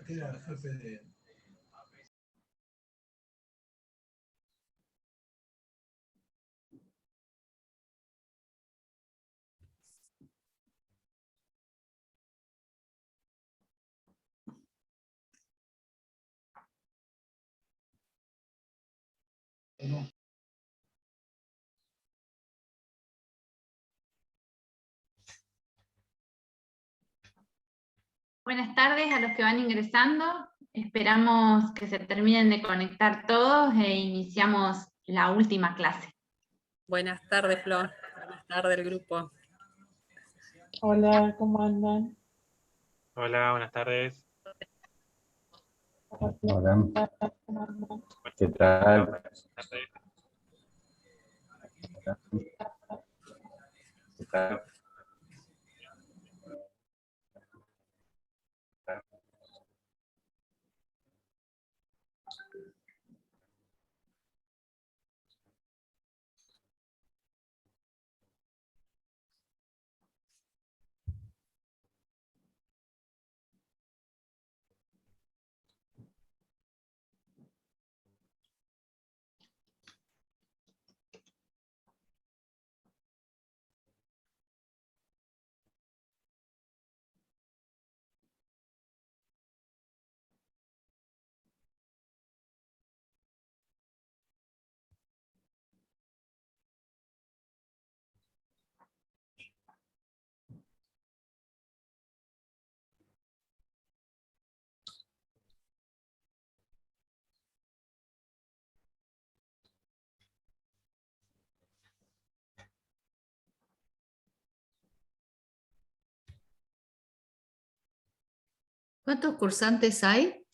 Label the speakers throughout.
Speaker 1: que era el jefe de...
Speaker 2: Buenas tardes a los que van ingresando. Esperamos que se terminen de conectar todos e iniciamos la última clase.
Speaker 3: Buenas tardes, Flor. Buenas tardes, el grupo.
Speaker 4: Hola, ¿cómo andan?
Speaker 5: Hola, buenas tardes.
Speaker 6: Hola, ¿qué tal? ¿Qué tal?
Speaker 7: ¿Cuántos cursantes hay?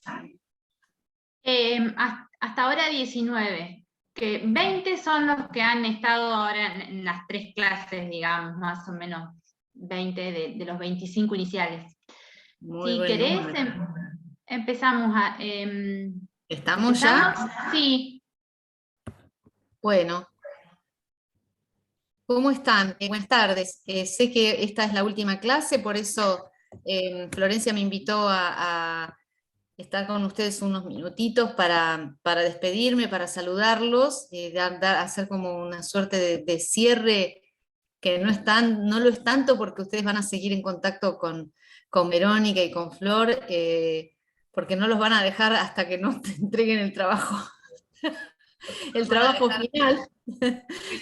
Speaker 2: Hasta ahora 19, que 20 son los que han estado ahora en las 3 clases, digamos, más o menos 20 de los 25 iniciales.
Speaker 7: Muy
Speaker 2: Si
Speaker 7: buen
Speaker 2: querés,
Speaker 7: número.
Speaker 2: empezamos a...
Speaker 7: ¿Estamos ya?
Speaker 2: Sí.
Speaker 7: Bueno. ¿Cómo están? Buenas tardes. Sé que esta es la última clase, por eso Florencia me invitó a estar con ustedes unos minutitos para despedirme, para saludarlos, hacer como una suerte de cierre que no lo es tanto porque ustedes van a seguir en contacto con Verónica y con Flor, porque no los van a dejar hasta que no te entreguen el trabajo. El trabajo final,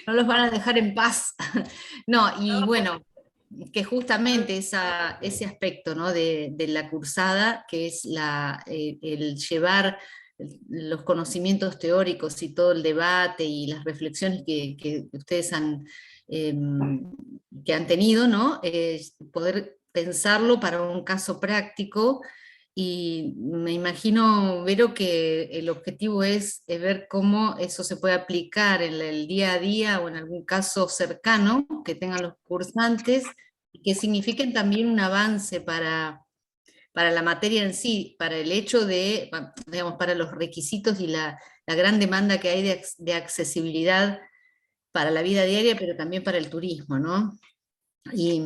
Speaker 7: no los van a dejar en paz. No, y bueno, que justamente ese aspecto, ¿no? de la cursada, que es el llevar los conocimientos teóricos y todo el debate y las reflexiones que ustedes que han tenido, ¿no? Poder pensarlo para un caso práctico. Y me imagino, Vero, que el objetivo es ver cómo eso se puede aplicar en el día a día o en algún caso cercano que tengan los cursantes y que signifiquen también un avance para la materia en sí, para el hecho de, digamos, para los requisitos y la gran demanda que hay de accesibilidad para la vida diaria, pero también para el turismo, ¿no? Y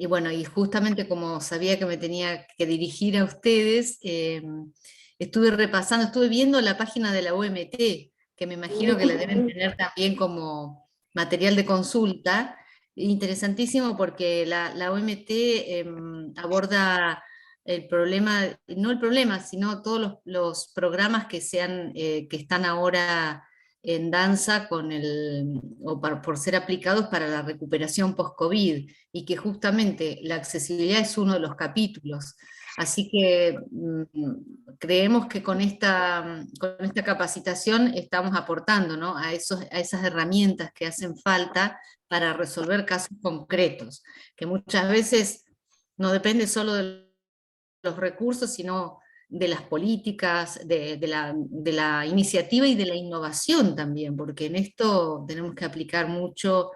Speaker 7: bueno, y justamente como sabía que me tenía que dirigir a ustedes, estuve repasando, estuve viendo la página de la OMT, que me imagino que la deben tener también como material de consulta. Interesantísimo porque la OMT aborda el problema, no el problema, sino todos los programas que que están ahora en danza por ser aplicados para la recuperación post-COVID, y que justamente la accesibilidad es uno de los capítulos. Así que creemos que con esta capacitación estamos aportando, ¿no? a esas herramientas que hacen falta para resolver casos concretos, que muchas veces no depende solo de los recursos, sino de las políticas, de la iniciativa y de la innovación también, porque en esto tenemos que aplicar mucho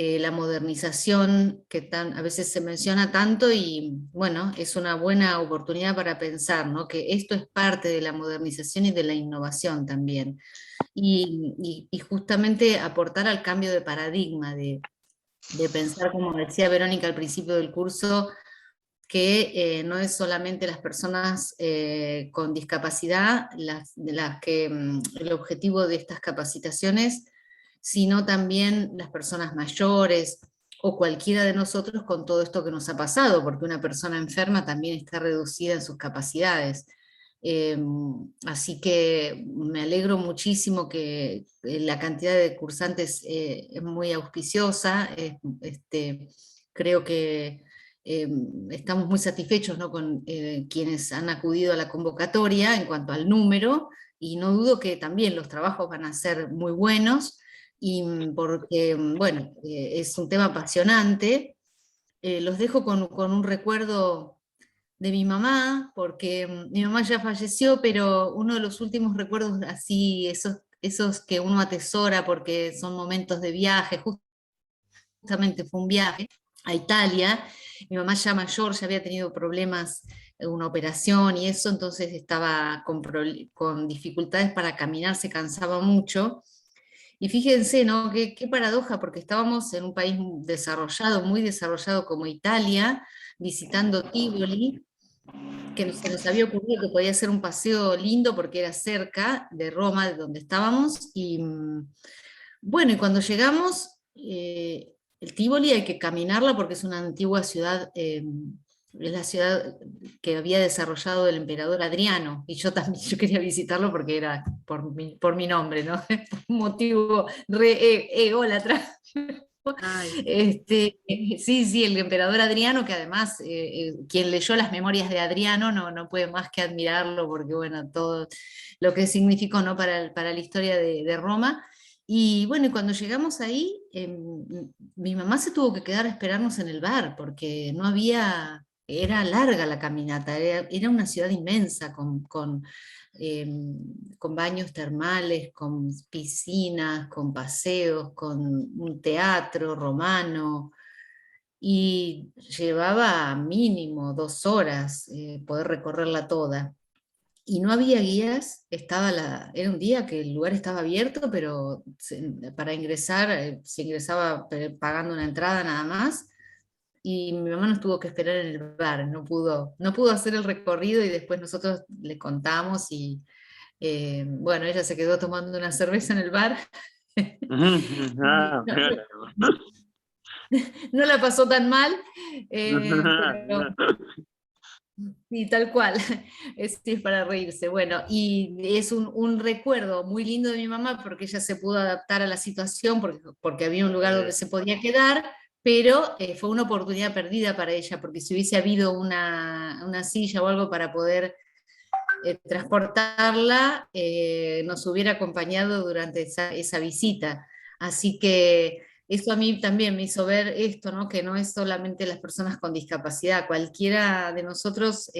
Speaker 7: la modernización que a veces se menciona tanto, y bueno, es una buena oportunidad para pensar, ¿no? Que esto es parte de la modernización y de la innovación también. Y justamente aportar al cambio de paradigma, de pensar, como decía Verónica al principio del curso, que no es solamente las personas con discapacidad el objetivo de estas capacitaciones, sino también las personas mayores o cualquiera de nosotros con todo esto que nos ha pasado, porque una persona enferma también está reducida en sus capacidades. Así que me alegro muchísimo que la cantidad de cursantes es muy auspiciosa. Creo que estamos muy satisfechos, ¿no?, con quienes han acudido a la convocatoria en cuanto al número, y no dudo que también los trabajos van a ser muy buenos, y porque, bueno, es un tema apasionante. Los dejo con un recuerdo de mi mamá, porque mi mamá ya falleció, pero uno de los últimos recuerdos así, esos que uno atesora porque son momentos de viaje, justamente fue un viaje a Italia. Mi mamá ya mayor, ya había tenido problemas, una operación y eso, entonces estaba con dificultades para caminar, se cansaba mucho. Y fíjense, ¿no? Qué paradoja, porque estábamos en un país desarrollado, muy desarrollado como Italia, visitando Tivoli, que se nos había ocurrido que podía ser un paseo lindo porque era cerca de Roma, de donde estábamos, y bueno, y cuando llegamos, el Tivoli hay que caminarla porque es una antigua ciudad, es la ciudad que había desarrollado el emperador Adriano, y yo también yo quería visitarlo porque era por mi nombre, ¿no? Un motivo re ególatra. Sí, el emperador Adriano, que además quien leyó las memorias de Adriano no puede más que admirarlo, porque bueno, todo lo que significó, ¿no?, para la historia de Roma. Y bueno, y cuando llegamos ahí, mi mamá se tuvo que quedar a esperarnos en el bar, porque no había, era larga la caminata, era una ciudad inmensa, con baños termales, con piscinas, con paseos, con un teatro romano, y llevaba mínimo 2 horas poder recorrerla toda. Y no había guías, era un día que el lugar estaba abierto, pero para ingresar se ingresaba pagando una entrada nada más, y mi mamá nos tuvo que esperar en el bar, no pudo hacer el recorrido, y después nosotros le contamos, y bueno, ella se quedó tomando una cerveza en el bar. No la pasó tan mal, pero sí, tal cual, sí, es para reírse. Bueno, y es un recuerdo muy lindo de mi mamá, porque ella se pudo adaptar a la situación, porque había un lugar donde se podía quedar, pero fue una oportunidad perdida para ella, porque si hubiese habido una silla o algo para poder transportarla, nos hubiera acompañado durante esa visita. Así que eso a mí también me hizo ver esto, ¿no?, que no es solamente las personas con discapacidad, cualquiera de nosotros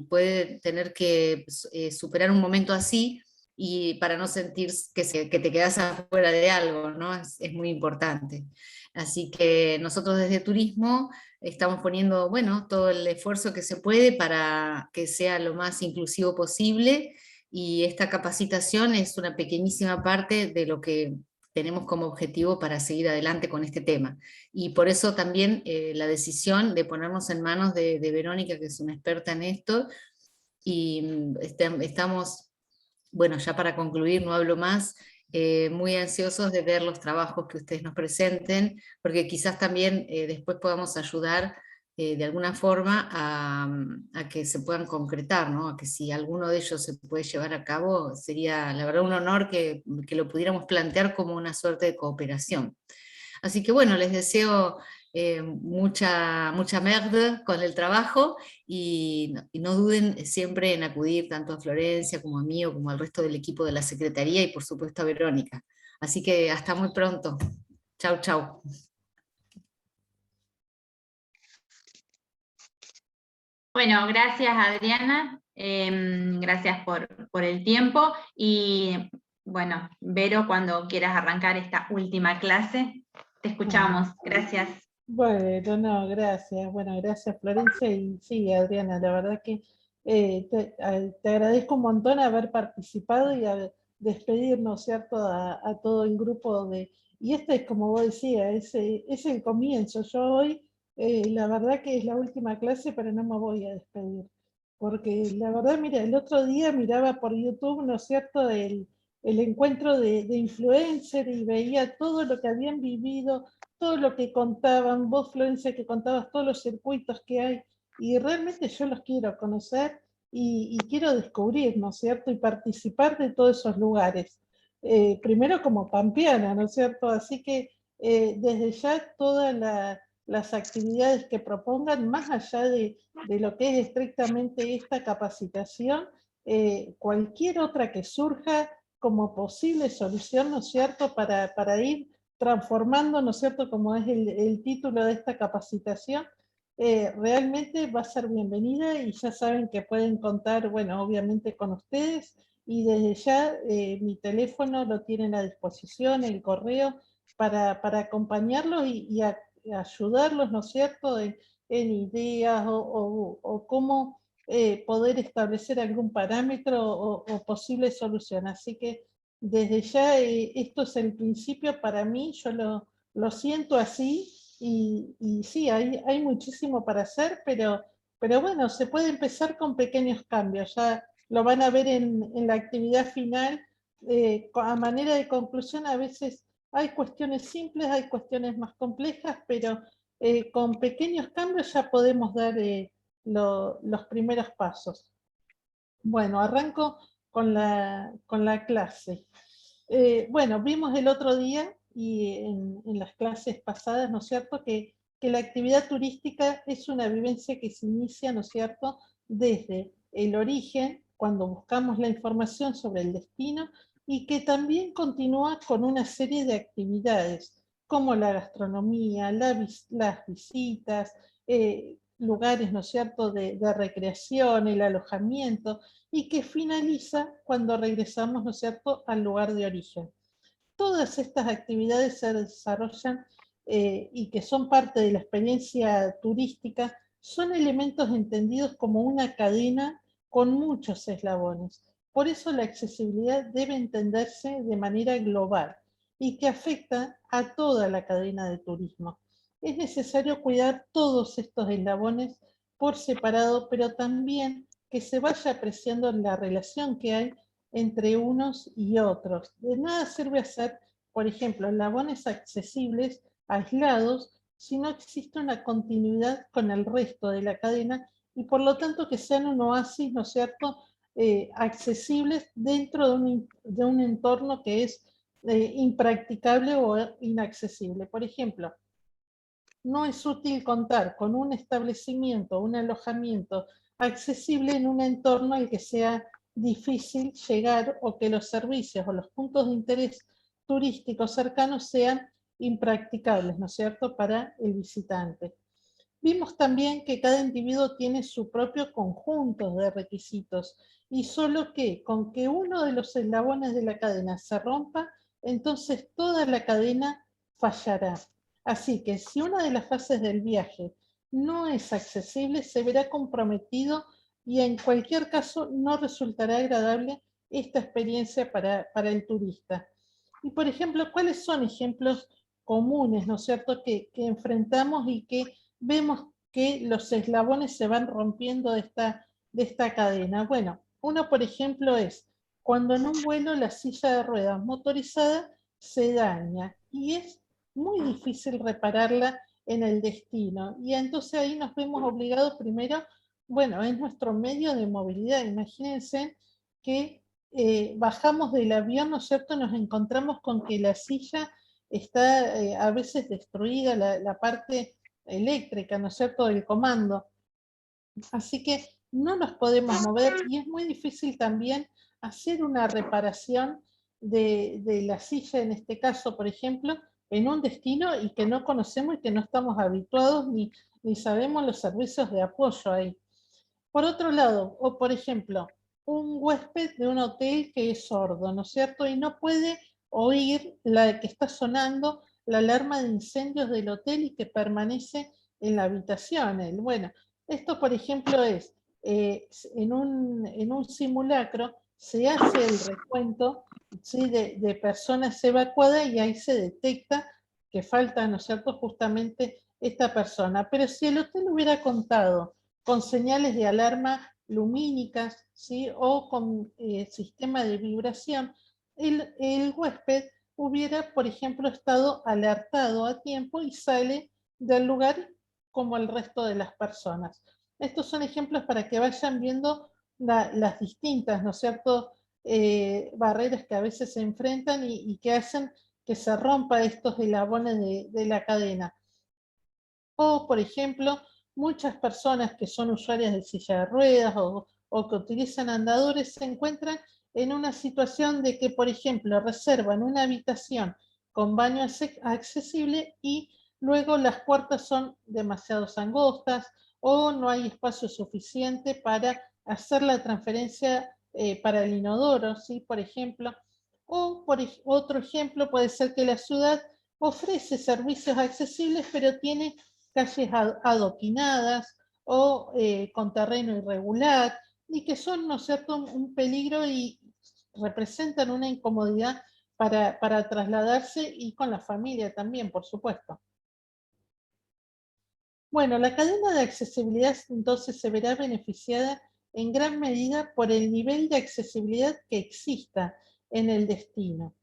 Speaker 7: puede tener que superar un momento así, y para no sentir que te quedas afuera de algo, ¿no? Es muy importante. Así que nosotros desde Turismo estamos poniendo, bueno, todo el esfuerzo que se puede para que sea lo más inclusivo posible, y esta capacitación es una pequeñísima parte de lo que tenemos como objetivo para seguir adelante con este tema. Y por eso también la decisión de ponernos en manos de Verónica, que es una experta en esto, y estamos, bueno, ya para concluir, no hablo más, muy ansiosos de ver los trabajos que ustedes nos presenten, porque quizás también después podamos ayudar de alguna forma a que se puedan concretar, ¿no? A que si alguno de ellos se puede llevar a cabo, sería la verdad un honor que lo pudiéramos plantear como una suerte de cooperación. Así que bueno, les deseo mucha merde con el trabajo, y no duden siempre en acudir tanto a Florencia como a mí, o como al resto del equipo de la Secretaría, y por supuesto a Verónica. Así que hasta muy pronto. Chau, chau.
Speaker 2: Bueno, gracias Adriana, gracias por el tiempo, y bueno, Vero, cuando quieras arrancar esta última clase. Te escuchamos, gracias.
Speaker 4: Bueno, no, gracias. Bueno, gracias Florencia y sí, Adriana, la verdad que te agradezco un montón haber participado y a despedirnos, ¿cierto? A todo el grupo de... Y este es, como vos decías, es el comienzo. Yo hoy, la verdad que es la última clase, pero no me voy a despedir. Porque la verdad, mira, el otro día miraba por YouTube, ¿no es cierto?, el encuentro de influencer y veía todo lo que habían vivido, todo lo que contaban, vos Florencia que contabas todos los circuitos que hay, y realmente yo los quiero conocer y quiero descubrir, ¿no es cierto?, y participar de todos esos lugares. Primero como pampeana, ¿no es cierto? Así que desde ya todas las actividades que propongan, más allá de lo que es estrictamente esta capacitación, cualquier otra que surja como posible solución, ¿no es cierto?, para ir transformando, ¿no es cierto?, como es el título de esta capacitación, realmente va a ser bienvenida y ya saben que pueden contar, bueno, obviamente con ustedes y desde ya mi teléfono lo tienen a disposición, el correo, para acompañarlos y ayudarlos, ¿no es cierto?, en ideas o cómo poder establecer algún parámetro o posible solución. Así que desde ya esto es el principio para mí, yo lo siento así, y sí, hay muchísimo para hacer, pero bueno, se puede empezar con pequeños cambios, ya lo van a ver en la actividad final, a manera de conclusión a veces hay cuestiones simples, hay cuestiones más complejas, pero con pequeños cambios ya podemos dar los primeros pasos. Bueno, arranco con la clase. Bueno, vimos el otro día y en las clases pasadas, ¿no es cierto?, que la actividad turística es una vivencia que se inicia, ¿no es cierto?, desde el origen, cuando buscamos la información sobre el destino, y que también continúa con una serie de actividades, como la gastronomía, las visitas, lugares, ¿no es cierto?, de recreación, el alojamiento, y que finaliza cuando regresamos, ¿no es cierto?, al lugar de origen. Todas estas actividades se desarrollan y que son parte de la experiencia turística, son elementos entendidos como una cadena con muchos eslabones. Por eso la accesibilidad debe entenderse de manera global y que afecta a toda la cadena de turismo. Es necesario cuidar todos estos eslabones por separado, pero también que se vaya apreciando la relación que hay entre unos y otros. De nada sirve hacer, por ejemplo, eslabones accesibles, aislados, si no existe una continuidad con el resto de la cadena y por lo tanto que sean un oasis, ¿no es cierto?, accesibles dentro de un entorno que es impracticable o inaccesible. Por ejemplo, no es útil contar con un establecimiento, un alojamiento accesible en un entorno al que sea difícil llegar o que los servicios o los puntos de interés turísticos cercanos sean impracticables, ¿no es cierto?, para el visitante. Vimos también que cada individuo tiene su propio conjunto de requisitos y solo que con que uno de los eslabones de la cadena se rompa, entonces toda la cadena fallará. Así que si una de las fases del viaje no es accesible, se verá comprometido y en cualquier caso no resultará agradable esta experiencia para el turista. Y por ejemplo, ¿cuáles son ejemplos comunes, ¿no es cierto?, que enfrentamos y que vemos que los eslabones se van rompiendo de esta cadena? Bueno, uno por ejemplo es cuando en un vuelo la silla de ruedas motorizada se daña y es muy difícil repararla en el destino. Y entonces ahí nos vemos obligados primero, bueno, es nuestro medio de movilidad. Imagínense que bajamos del avión, ¿no es cierto?, nos encontramos con que la silla está a veces destruida, la parte eléctrica, ¿no es cierto?, del comando. Así que no nos podemos mover y es muy difícil también hacer una reparación de la silla, en este caso, por ejemplo, en un destino y que no conocemos y que no estamos habituados ni sabemos los servicios de apoyo ahí. Por otro lado, o por ejemplo, un huésped de un hotel que es sordo, ¿no es cierto?, y no puede oír la que está sonando la alarma de incendios del hotel y que permanece en la habitación. Bueno, esto por ejemplo es, en un simulacro se hace el recuento, ¿sí?, de personas evacuadas y ahí se detecta que falta, ¿no es cierto?, justamente esta persona. Pero si el hotel hubiera contado con señales de alarma lumínicas, ¿sí?, o con sistema de vibración, el huésped hubiera, por ejemplo, estado alertado a tiempo y sale del lugar como el resto de las personas. Estos son ejemplos para que vayan viendo las distintas, ¿no es cierto?, barreras que a veces se enfrentan y que hacen que se rompa estos eslabones de la cadena. O, por ejemplo, muchas personas que son usuarias de silla de ruedas o que utilizan andadores se encuentran en una situación de que, por ejemplo, reservan una habitación con baño accesible y luego las puertas son demasiado angostas o no hay espacio suficiente para hacer la transferencia para el inodoro, ¿sí?, por ejemplo. O otro ejemplo puede ser que la ciudad ofrece servicios accesibles, pero tiene calles adoquinadas o con terreno irregular, y que son, ¿no es cierto?, un peligro y representan una incomodidad para trasladarse y con la familia también, por supuesto. Bueno, la cadena de accesibilidad entonces se verá beneficiada en gran medida por el nivel de accesibilidad que exista en el destino.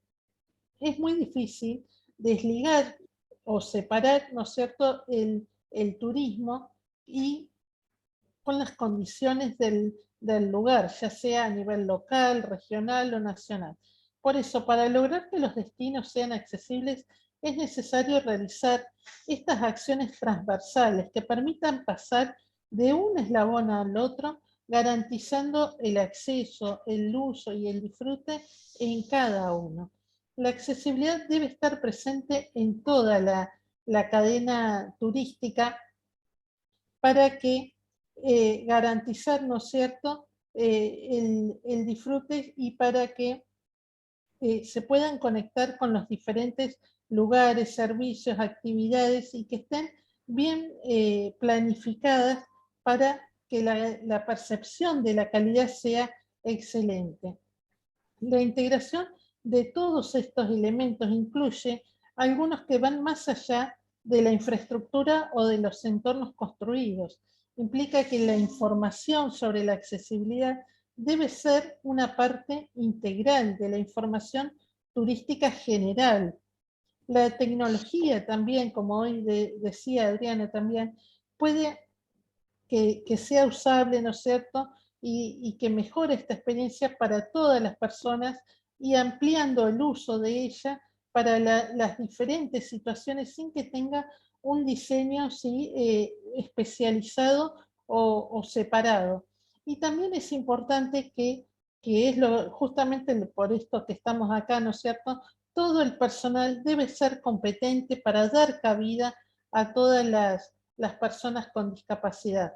Speaker 4: Es muy difícil desligar o separar, ¿no es cierto?, el turismo y con las condiciones del lugar, ya sea a nivel local, regional o nacional. Por eso, para lograr que los destinos sean accesibles, es necesario realizar estas acciones transversales que permitan pasar de un eslabón al otro, garantizando el acceso, el uso y el disfrute en cada uno. La accesibilidad debe estar presente en toda la cadena turística para que garantizar, ¿no es cierto?, el disfrute y para que se puedan conectar con los diferentes lugares, servicios, actividades y que estén bien planificadas para que la percepción de la calidad sea excelente. La integración de todos estos elementos incluye algunos que van más allá de la infraestructura o de los entornos construidos. Implica que la información sobre la accesibilidad debe ser una parte integral de la información turística general. La tecnología también, como hoy decía Adriana también, puede que sea usable, ¿no es cierto?, y que mejore esta experiencia para todas las personas y ampliando el uso de ella para las diferentes situaciones sin que tenga un diseño, ¿sí?, especializado o separado. Y también es importante que es justamente por esto que estamos acá, ¿no es cierto?, todo el personal debe ser competente para dar cabida a todas las personas con discapacidad.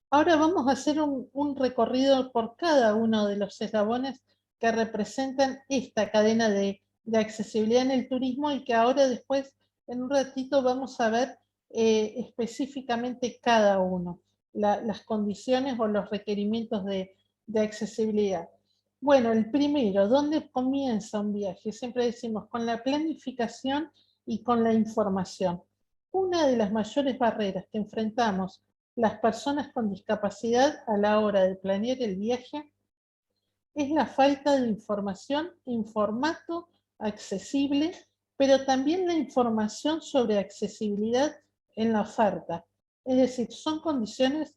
Speaker 4: Ahora vamos a hacer un recorrido por cada uno de los eslabones que representan esta cadena de accesibilidad en el turismo y que ahora después, en un ratito, vamos a ver específicamente cada uno, las condiciones o los requerimientos de accesibilidad. Bueno, el primero, ¿dónde comienza un viaje? Siempre decimos con la planificación y con la información. Una de las mayores barreras que enfrentamos las personas con discapacidad a la hora de planear el viaje es la falta de información en formato accesible, pero también la información sobre accesibilidad en la oferta. Es decir, son condiciones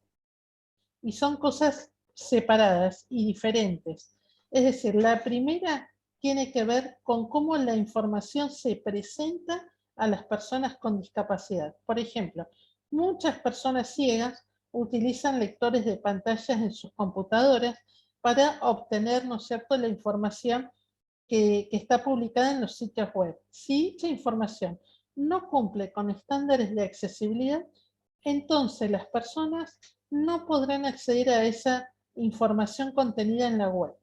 Speaker 4: y son cosas separadas y diferentes. Es decir, la primera tiene que ver con cómo la información se presenta a las personas con discapacidad. Por ejemplo, muchas personas ciegas utilizan lectores de pantallas en sus computadoras para obtener, ¿no es cierto?, la información que está publicada en los sitios web. Si dicha información no cumple con estándares de accesibilidad, entonces las personas no podrán acceder a esa información contenida en la web.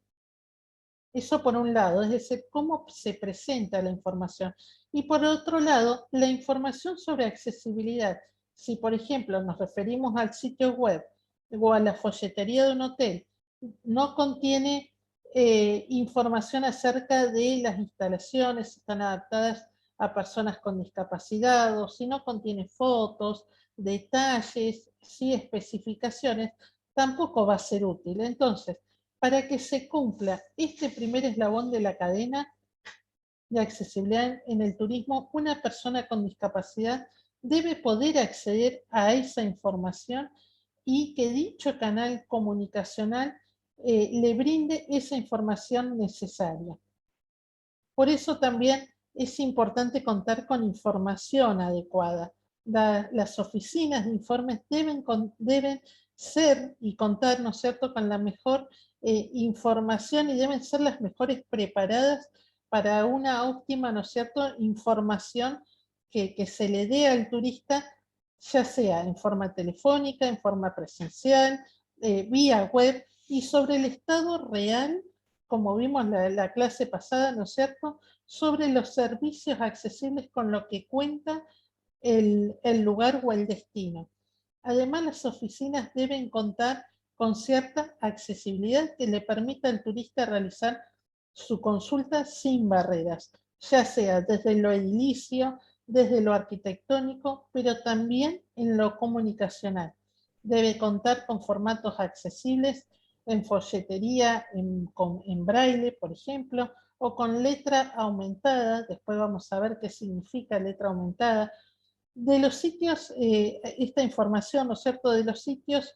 Speaker 4: Eso por un lado, es decir, cómo se presenta la información. Y por otro lado, la información sobre accesibilidad. Si, por ejemplo, nos referimos al sitio web o a la folletería de un hotel, no contiene información acerca de las instalaciones, si están adaptadas a personas con discapacidad, o si no contiene fotos, detalles, sí, especificaciones, tampoco va a ser útil. Entonces, para que se cumpla este primer eslabón de la cadena de accesibilidad en el turismo, una persona con discapacidad debe poder acceder a esa información y que dicho canal comunicacional le brinde esa información necesaria. Por eso también es importante contar con información adecuada. Las oficinas de informes deben ser y contar, ¿no es cierto?, con la mejor información, y deben ser las mejores preparadas para una óptima, ¿no es cierto?, información que se le dé al turista, ya sea en forma telefónica, en forma presencial, vía web, y sobre el estado real, como vimos la clase pasada, ¿no es cierto?, sobre los servicios accesibles con lo que cuenta el lugar o el destino. Además, las oficinas deben contar con cierta accesibilidad que le permita al turista realizar su consulta sin barreras, ya sea desde lo edilicio, desde lo arquitectónico, pero también en lo comunicacional. Debe contar con formatos accesibles en folletería, en braille, por ejemplo, o con letra aumentada. Después vamos a ver qué significa letra aumentada. De los sitios, esta información, ¿no es cierto?, de los sitios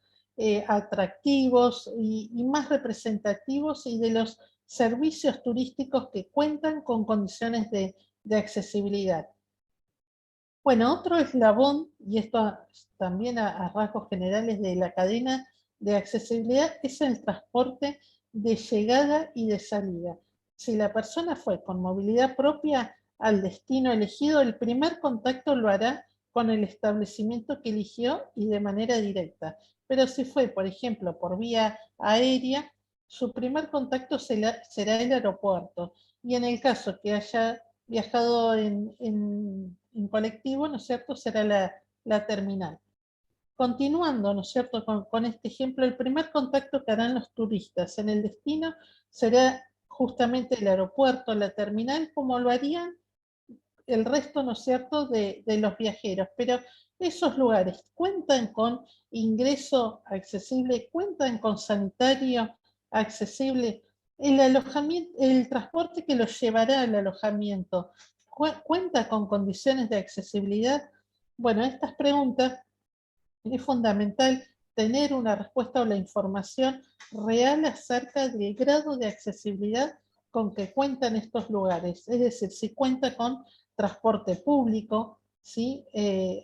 Speaker 4: atractivos y más representativos, y de los servicios turísticos que cuentan con condiciones de accesibilidad. Bueno, otro eslabón, y esto también a rasgos generales de la cadena de accesibilidad, es el transporte de llegada y de salida. Si la persona fue con movilidad propia al destino elegido, el primer contacto lo hará con el establecimiento que eligió y de manera directa. Pero si fue, por ejemplo, por vía aérea, su primer contacto será el aeropuerto. Y en el caso que haya viajado en colectivo, ¿no es cierto?, será la terminal. Continuando, ¿no es cierto?, con este ejemplo, el primer contacto que harán los turistas en el destino será justamente el aeropuerto, la terminal, como lo harían el resto, ¿no es cierto?, de los viajeros. Pero esos lugares cuentan con ingreso accesible, cuentan con sanitario accesible, el alojamiento, el transporte que los llevará al alojamiento, ¿cuenta con condiciones de accesibilidad? Bueno, estas preguntas es fundamental tener una respuesta o la información real acerca del grado de accesibilidad con que cuentan estos lugares. Es decir, si cuenta con transporte público, ¿sí?,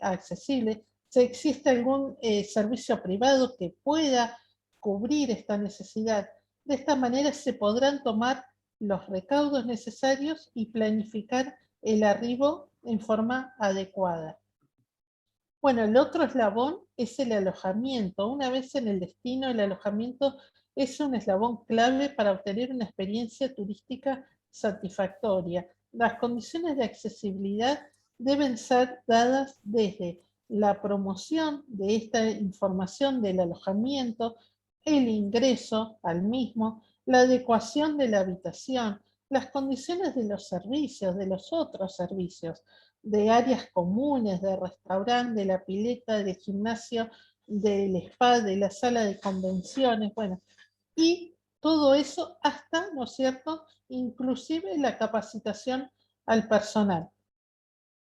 Speaker 4: accesible, si existe algún servicio privado que pueda cubrir esta necesidad. De esta manera se podrán tomar los recaudos necesarios y planificar el arribo en forma adecuada. Bueno, el otro eslabón es el alojamiento. Una vez en el destino, el alojamiento es un eslabón clave para obtener una experiencia turística satisfactoria. Las condiciones de accesibilidad deben ser dadas desde la promoción de esta información del alojamiento, el ingreso al mismo, la adecuación de la habitación, las condiciones de los servicios, de los otros servicios, de áreas comunes, de restaurante, de la pileta, del gimnasio, del spa, de la sala de convenciones, bueno, y todo eso hasta, ¿no es cierto?, inclusive la capacitación al personal.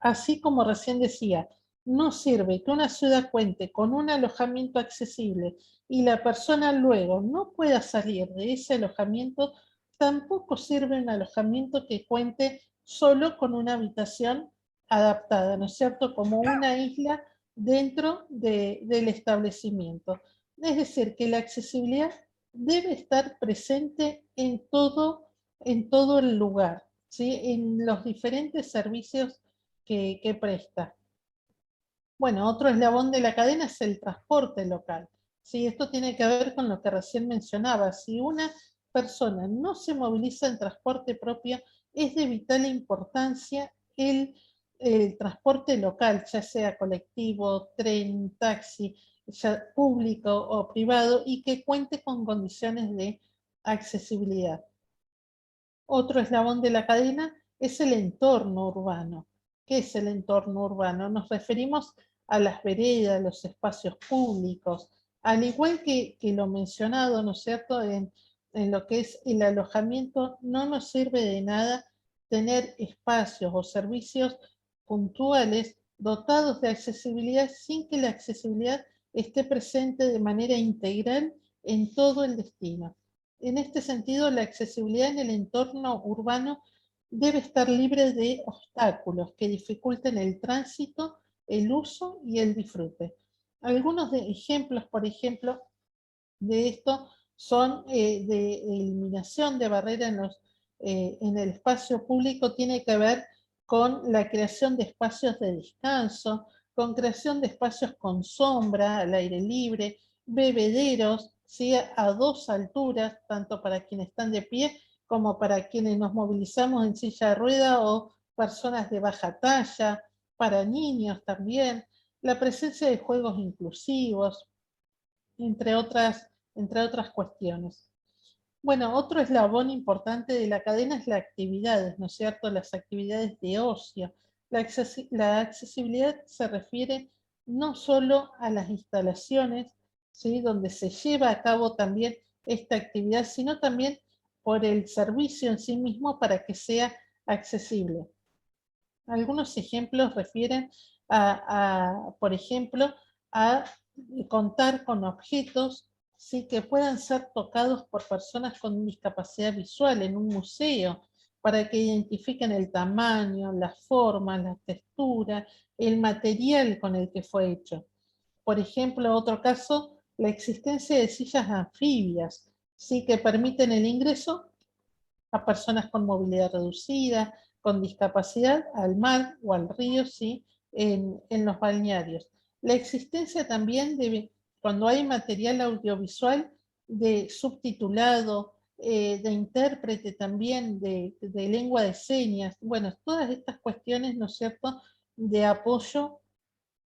Speaker 4: Así como recién decía, no sirve que una ciudad cuente con un alojamiento accesible y la persona luego no pueda salir de ese alojamiento, tampoco sirve un alojamiento que cuente solo con una habitación adaptada, ¿no es cierto?, como una isla dentro del establecimiento. Es decir, que la accesibilidad debe estar presente en todo el lugar, ¿sí?, en los diferentes servicios que presta. Bueno, otro eslabón de la cadena es el transporte local. ¿Sí? Esto tiene que ver con lo que recién mencionaba. Si una persona no se moviliza en transporte propio, es de vital importancia el transporte local, ya sea colectivo, tren, taxi, ya público o privado, y que cuente con condiciones de accesibilidad. Otro eslabón de la cadena es el entorno urbano. ¿Qué es el entorno urbano? Nos referimos a las veredas, los espacios públicos, al igual que lo mencionado, ¿no es cierto?, en lo que es el alojamiento, no nos sirve de nada tener espacios o servicios puntuales dotados de accesibilidad sin que la accesibilidad esté presente de manera integral en todo el destino. En este sentido, la accesibilidad en el entorno urbano debe estar libre de obstáculos que dificulten el tránsito, el uso y el disfrute. Algunos ejemplos, por ejemplo, de esto son de eliminación de barreras en el espacio público, tiene que ver con la creación de espacios de descanso, con creación de espacios con sombra, al aire libre, bebederos, ¿sí?, a dos alturas, tanto para quienes están de pie como para quienes nos movilizamos en silla de rueda o personas de baja talla, para niños también, la presencia de juegos inclusivos, entre otras cuestiones. Bueno, otro eslabón importante de la cadena es las actividades, ¿no es cierto?, las actividades de ocio. La accesibilidad se refiere no solo a las instalaciones, ¿sí?, donde se lleva a cabo también esta actividad, sino también por el servicio en sí mismo para que sea accesible. Algunos ejemplos refieren por ejemplo, a contar con objetos, ¿sí?, que puedan ser tocados por personas con discapacidad visual en un museo, para que identifiquen el tamaño, la forma, la textura, el material con el que fue hecho. Por ejemplo, otro caso, la existencia de sillas anfibias, ¿sí?, que permiten el ingreso a personas con movilidad reducida, con discapacidad, al mar o al río, ¿sí?, en los balnearios. La existencia también de, cuando hay material audiovisual, de subtitulado, de intérprete también, de lengua de señas, bueno, todas estas cuestiones, ¿no es cierto?, de apoyo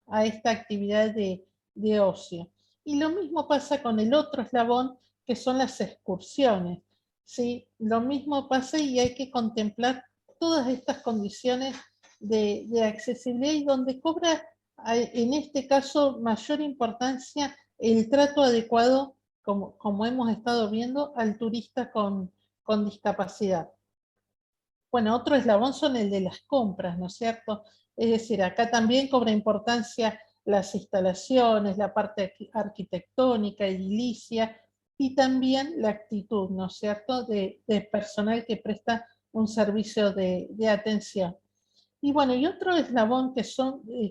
Speaker 4: a esta actividad de ocio. Y lo mismo pasa con el otro eslabón, que son las excursiones, ¿sí? Lo mismo pasa y hay que contemplar todas estas condiciones de accesibilidad, y donde cobra, en este caso, mayor importancia el trato adecuado, como hemos estado viendo, al turista con discapacidad. Bueno, otro eslabón son el de las compras, ¿no es cierto? Es decir, acá también cobra importancia las instalaciones, la parte arquitectónica, edilicia, y también la actitud, ¿no es cierto?, de personal que presta un servicio de atención. Y bueno, y otro eslabón que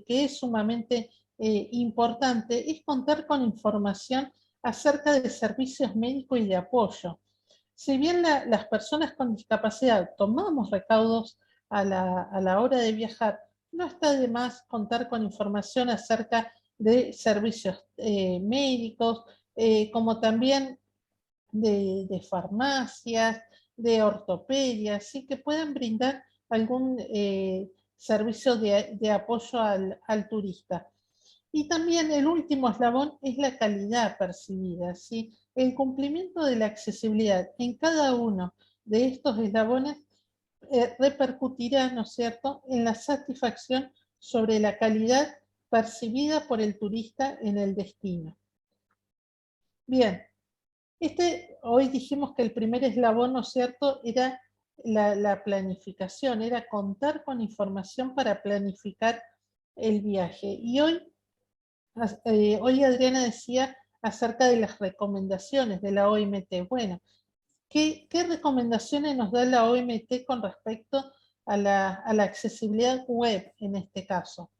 Speaker 4: es sumamente importante es contar con información acerca de servicios médicos y de apoyo. Si bien las personas con discapacidad tomamos recaudos a la hora de viajar, no está de más contar con información acerca de servicios médicos, como también de farmacias, de ortopedia, ¿sí?, que puedan brindar algún servicio de apoyo al turista. Y también el último eslabón es la calidad percibida, ¿sí? El cumplimiento de la accesibilidad en cada uno de estos eslabones repercutirá, ¿no es cierto?, en la satisfacción sobre la calidad percibida por el turista en el destino. Bien, hoy dijimos que el primer eslabón, ¿no es cierto?, era la planificación, era contar con información para planificar el viaje. Y hoy Adriana decía acerca de las recomendaciones de la OMT. Bueno, ¿qué recomendaciones nos da la OMT con respecto a la accesibilidad web en este caso?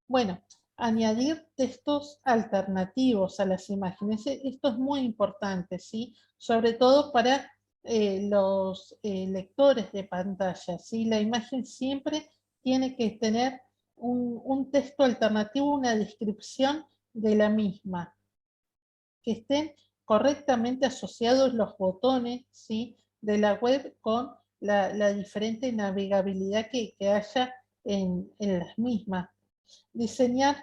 Speaker 4: Bueno, añadir textos alternativos a las imágenes. Esto es muy importante, ¿sí? Sobre todo para los lectores de pantalla, ¿sí? La imagen siempre tiene que tener un texto alternativo, una descripción de la misma, que estén correctamente asociados los botones, ¿sí?, de la web con la diferente navegabilidad que haya en las mismas. Diseñar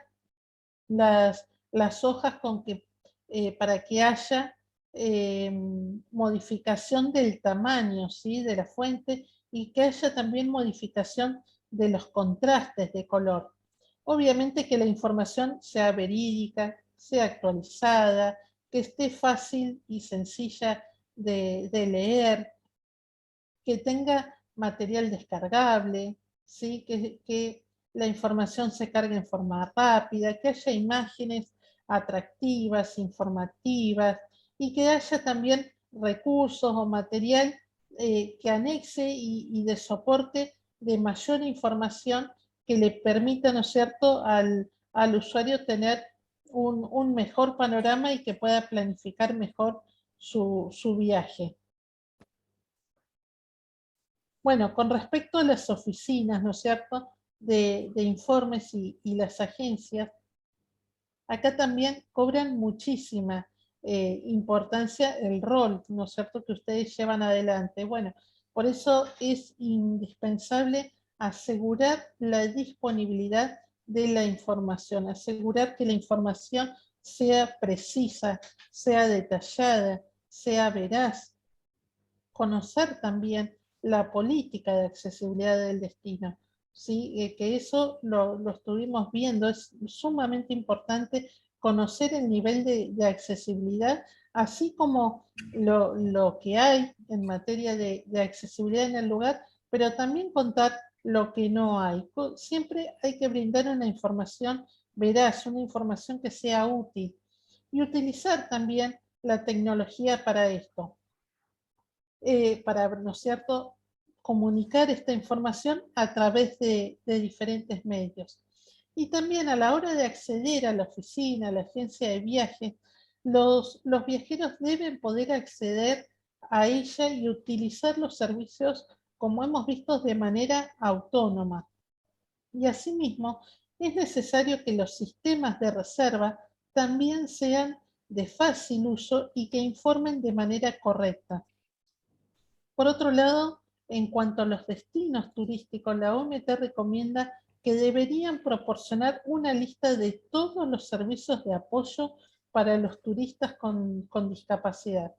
Speaker 4: las hojas para que haya modificación del tamaño, ¿sí?, de la fuente, y que haya también modificación de los contrastes de color. Obviamente que la información sea verídica, sea actualizada, que esté fácil y sencilla de leer, que tenga material descargable, ¿sí?, que la información se cargue en forma rápida, que haya imágenes atractivas, informativas, y que haya también recursos o material que anexe y de soporte de mayor información que le permita, ¿no es cierto?, al usuario tener un mejor panorama y que pueda planificar mejor su viaje. Bueno, con respecto a las oficinas, ¿no es cierto?, de informes y las agencias, acá también cobran muchísima importancia el rol, ¿no es cierto?, que ustedes llevan adelante. Bueno, por eso es indispensable asegurar la disponibilidad de la información, asegurar que la información sea precisa, sea detallada, sea veraz. Conocer también la política de accesibilidad del destino, ¿sí? Que eso lo estuvimos viendo, es sumamente importante conocer el nivel de accesibilidad, así como lo que hay en materia de accesibilidad en el lugar, pero también contar lo que no hay. Siempre hay que brindar una información veraz, una información que sea útil, y utilizar también la tecnología para esto. Para, ¿no es cierto?, comunicar esta información a través de diferentes medios. Y también a la hora de acceder a la oficina, a la agencia de viajes, los viajeros deben poder acceder a ella y utilizar los servicios, como hemos visto, de manera autónoma. Y asimismo, es necesario que los sistemas de reserva también sean de fácil uso y que informen de manera correcta. Por otro lado, en cuanto a los destinos turísticos, la OMT recomienda que deberían proporcionar una lista de todos los servicios de apoyo para los turistas con discapacidad.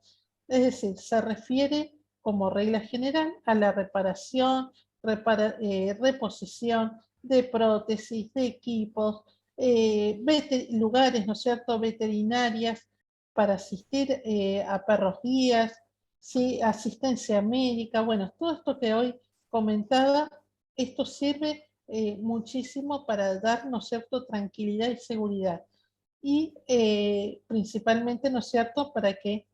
Speaker 4: Es decir, se refiere como regla general a la reparación, reposición de prótesis, de equipos, lugares, ¿no es cierto?, veterinarias para asistir a perros guías, ¿sí?, asistencia médica. Bueno, todo esto que hoy comentaba, esto sirve muchísimo para dar, ¿no es cierto?, tranquilidad y seguridad. Y principalmente, ¿no es cierto?, para que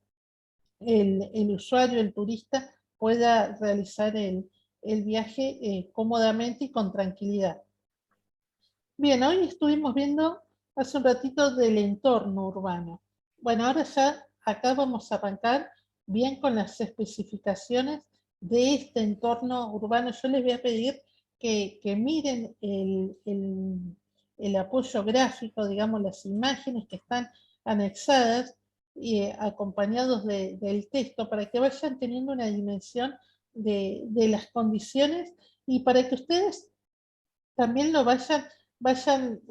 Speaker 4: el usuario, el turista, pueda realizar el viaje cómodamente y con tranquilidad. Bien, hoy estuvimos viendo hace un ratito del entorno urbano. Bueno, ahora ya acá vamos a arrancar bien con las especificaciones de este entorno urbano. Yo les voy a pedir que miren el apoyo gráfico, digamos, las imágenes que están anexadas y acompañados del texto, para que vayan teniendo una dimensión de las condiciones y para que ustedes también lo vayan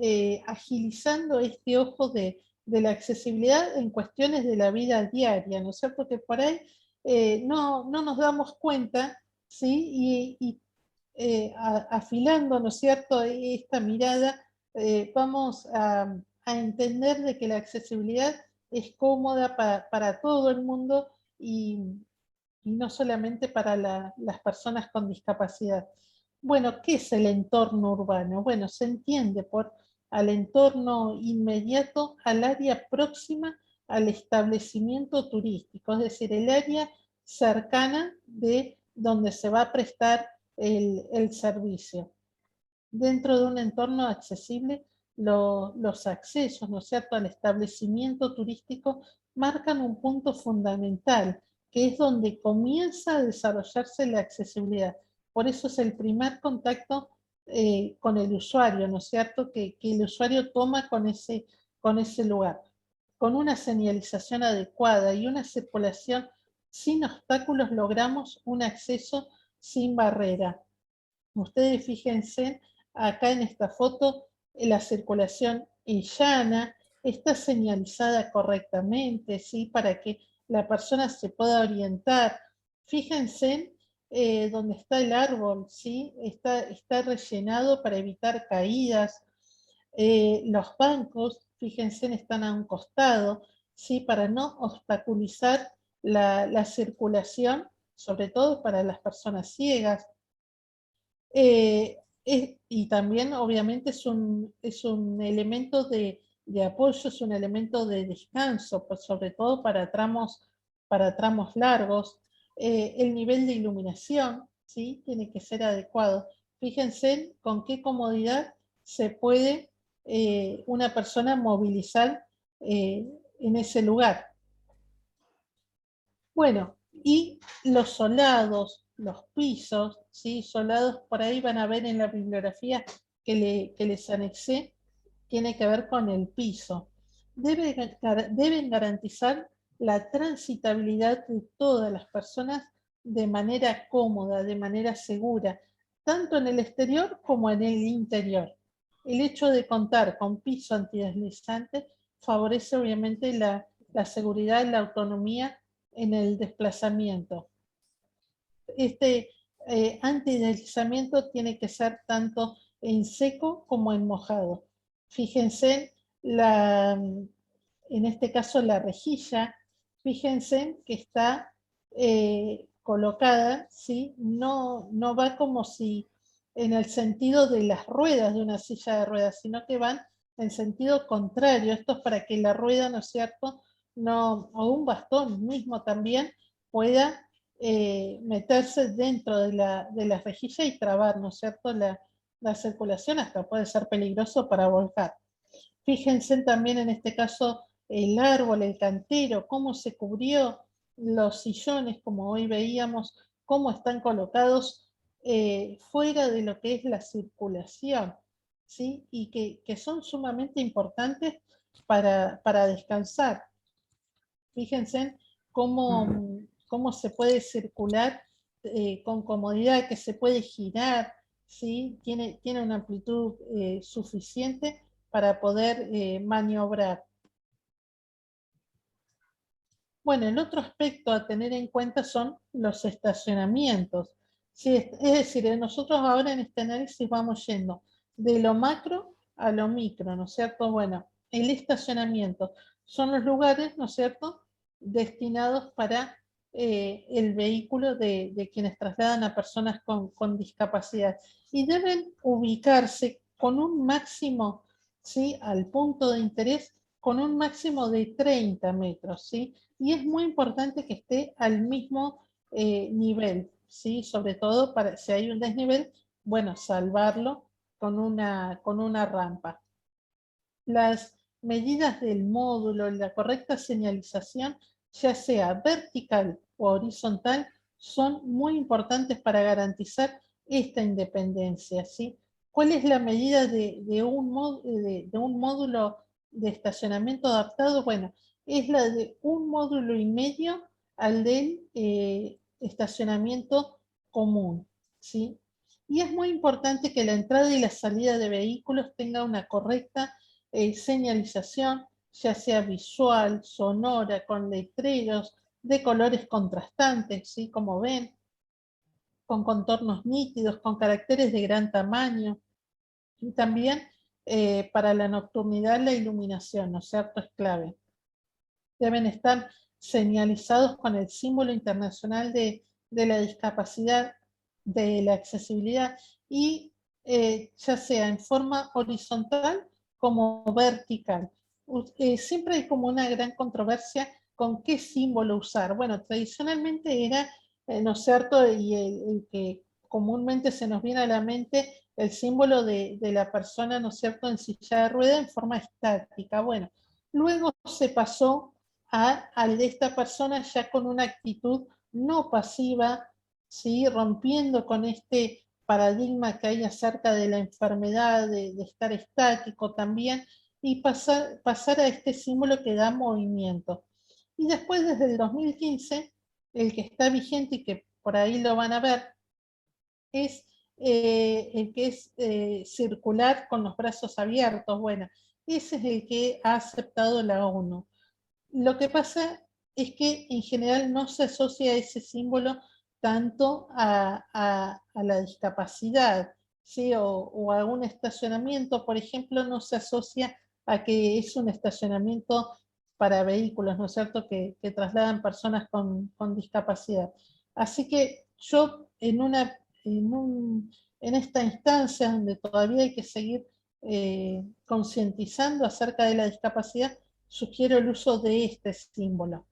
Speaker 4: agilizando este ojo de la accesibilidad en cuestiones de la vida diaria, ¿no es cierto? Que por ahí no nos damos cuenta, ¿sí? Y afilando, ¿no es cierto?, esta mirada, vamos a entender de que la accesibilidad es cómoda para todo el mundo y no solamente para las personas con discapacidad. Bueno, ¿qué es el entorno urbano? Bueno, se entiende por al entorno inmediato al área próxima al establecimiento turístico, es decir, el área cercana de donde se va a prestar el servicio. Dentro de un entorno accesible, los accesos, ¿no es cierto?, al establecimiento turístico marcan un punto fundamental, que es donde comienza a desarrollarse la accesibilidad. Por eso es el primer contacto con el usuario, ¿no es cierto?, que el usuario toma con ese lugar. Con una señalización adecuada y una circulación sin obstáculos logramos un acceso sin barrera. Ustedes fíjense acá en esta foto, la circulación es llana, está señalizada correctamente, ¿sí? Para que la persona se pueda orientar. Fíjense donde está el árbol, ¿sí? Está rellenado para evitar caídas. Los bancos, fíjense, están a un costado, ¿sí? Para no obstaculizar la circulación, sobre todo para las personas ciegas. Y también, obviamente, es un elemento de apoyo, es un elemento de descanso, pues, sobre todo para tramos largos. El nivel de iluminación, ¿sí? Tiene que ser adecuado. Fíjense con qué comodidad se puede una persona movilizar en ese lugar. Bueno, y los solados, los pisos, ¿sí? Solados, por ahí van a ver en la bibliografía que les anexé, tiene que ver con el piso. Deben garantizar la transitabilidad de todas las personas de manera cómoda, de manera segura, tanto en el exterior como en el interior. El hecho de contar con piso antideslizante favorece obviamente la seguridad y la autonomía en el desplazamiento. Este antideslizamiento tiene que ser tanto en seco como en mojado. Fíjense, en este caso la rejilla, fíjense que está colocada, ¿sí? No va como si en el sentido de las ruedas de una silla de ruedas, sino que van en sentido contrario. Esto es para que la rueda, ¿no es cierto?, o un bastón mismo también pueda meterse dentro de la rejilla y trabar, ¿no es cierto?, la circulación, hasta puede ser peligroso para volcar. Fíjense también en este caso el árbol, el cantero, cómo se cubrió, los sillones, como hoy veíamos, cómo están colocados fuera de lo que es la circulación, ¿sí? Y que son sumamente importantes para descansar. Fíjense cómo se puede circular con comodidad, que se puede girar, ¿sí? Tiene una amplitud suficiente para poder maniobrar. Bueno, el otro aspecto a tener en cuenta son los estacionamientos. ¿Sí? Es decir, nosotros ahora en este análisis vamos yendo de lo macro a lo micro, ¿no es cierto? Bueno, el estacionamiento son los lugares, ¿no es cierto?, destinados para el vehículo de quienes trasladan a personas con discapacidad. Y deben ubicarse con un máximo, ¿sí?, al punto de interés, con un máximo de 30 metros, ¿sí? Y es muy importante que esté al mismo nivel, ¿sí? Sobre todo para si hay un desnivel, bueno, salvarlo con una rampa. Las medidas del módulo, la correcta señalización, ya sea vertical o horizontal, son muy importantes para garantizar esta independencia, ¿sí? ¿Cuál es la medida de un módulo de estacionamiento adaptado? Bueno, es la de 1,5 módulos al del estacionamiento común, ¿sí? Y es muy importante que la entrada y la salida de vehículos tenga una correcta señalización, ya sea visual, sonora, con letreros de colores contrastantes, ¿sí? Como ven, con contornos nítidos, con caracteres de gran tamaño. Y también para la nocturnidad la iluminación, ¿no es cierto?, es clave. Deben estar señalizados con el símbolo internacional de la discapacidad, de la accesibilidad, y ya sea en forma horizontal como vertical. Siempre hay como una gran controversia con qué símbolo usar. Bueno, tradicionalmente era, ¿no es cierto?, y el que comúnmente se nos viene a la mente, el símbolo de la persona, ¿no es cierto?, en silla de rueda en forma estática. Bueno, luego se pasó al de esta persona ya con una actitud no pasiva, ¿sí?, rompiendo con este paradigma que hay acerca de la enfermedad, de estar estático también, y pasar a este símbolo que da movimiento. Y después, desde el 2015, el que está vigente y que por ahí lo van a ver, es el que es circular con los brazos abiertos. Bueno, ese es el que ha aceptado la ONU. Lo que pasa es que en general no se asocia ese símbolo tanto a la discapacidad, ¿sí? O a un estacionamiento, por ejemplo, no se asocia a que es un estacionamiento para vehículos, ¿no es cierto?, que trasladan personas con discapacidad. Así que yo en esta instancia donde todavía hay que seguir concientizando acerca de la discapacidad, sugiero el uso de este símbolo.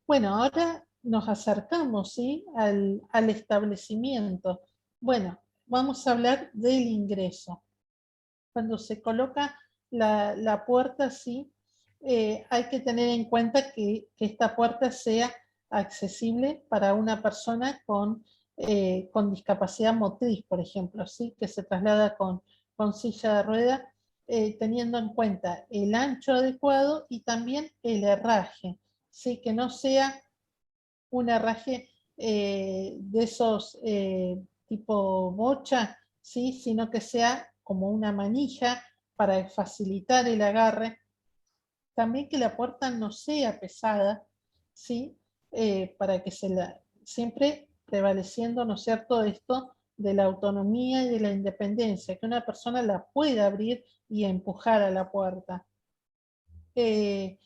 Speaker 4: Bueno, ahora nos acercamos, ¿sí?, al establecimiento. Bueno, vamos a hablar del ingreso. Cuando se coloca la puerta, sí, hay que tener en cuenta que esta puerta sea accesible para una persona con discapacidad motriz, por ejemplo, ¿sí?, que se traslada con silla de ruedas, teniendo en cuenta el ancho adecuado y también el herraje, ¿sí?, que no sea un herraje de esos tipo bocha, ¿sí?, sino que sea como una manija para facilitar el agarre. También que la puerta no sea pesada, ¿sí?, para que siempre prevaleciendo, ¿no es cierto?, esto de la autonomía y de la independencia, que una persona la pueda abrir y empujar a la puerta. Y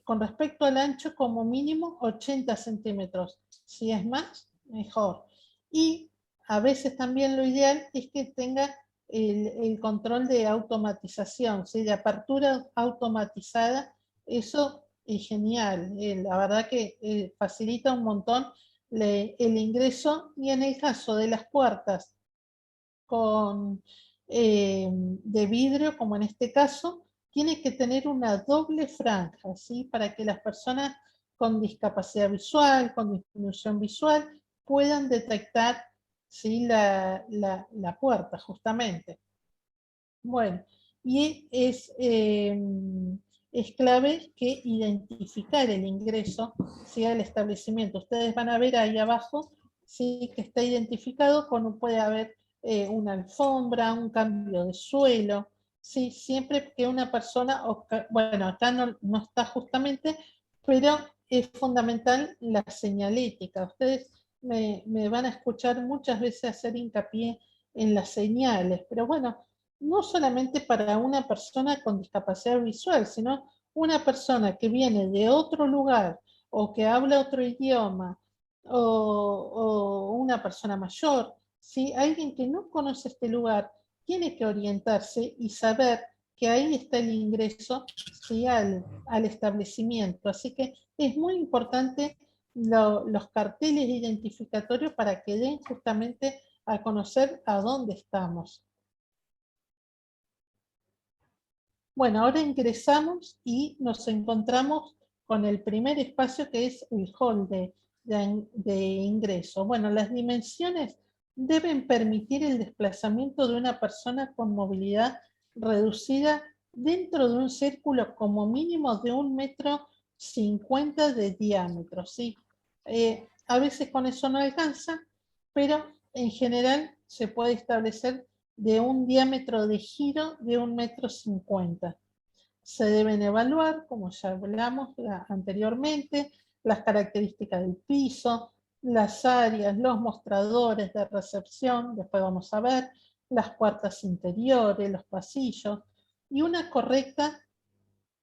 Speaker 4: con respecto al ancho, como mínimo 80 centímetros. Si es más, mejor. Y a veces también lo ideal es que tenga el control de automatización, ¿sí?, de apertura automatizada. Eso es genial. La verdad que facilita un montón el ingreso. Y en el caso de las puertas de vidrio, como en este caso, tiene que tener una doble franja, ¿sí?, para que las personas con discapacidad visual, con disminución visual, puedan detectar, ¿sí?, la puerta, justamente. Bueno, y es clave que identificar el ingreso, ¿sí?, al establecimiento. Ustedes van a ver ahí abajo, ¿sí?, que está identificado, puede haber una alfombra, un cambio de suelo, ¿sí?, siempre que una persona, bueno, acá no está justamente, pero es fundamental la señalética. Ustedes me van a escuchar muchas veces hacer hincapié en las señales, pero bueno, no solamente para una persona con discapacidad visual, sino una persona que viene de otro lugar o que habla otro idioma, o una persona mayor, ¿sí?, alguien que no conoce este lugar, tiene que orientarse y saber que ahí está el ingreso, ¿sí?, al establecimiento. Así que es muy importante los carteles identificatorios para que den justamente a conocer a dónde estamos. Bueno, ahora ingresamos y nos encontramos con el primer espacio, que es el hall de ingreso. Bueno, las dimensiones deben permitir el desplazamiento de una persona con movilidad reducida dentro de un círculo como mínimo de 1,50 m de diámetro, ¿sí? A veces con eso no alcanza, pero en general se puede establecer de un diámetro de giro de 1,50 m. Se deben evaluar, como ya hablamos anteriormente, las características del piso, las áreas, los mostradores de recepción, después vamos a ver, las puertas interiores, los pasillos, y una correcta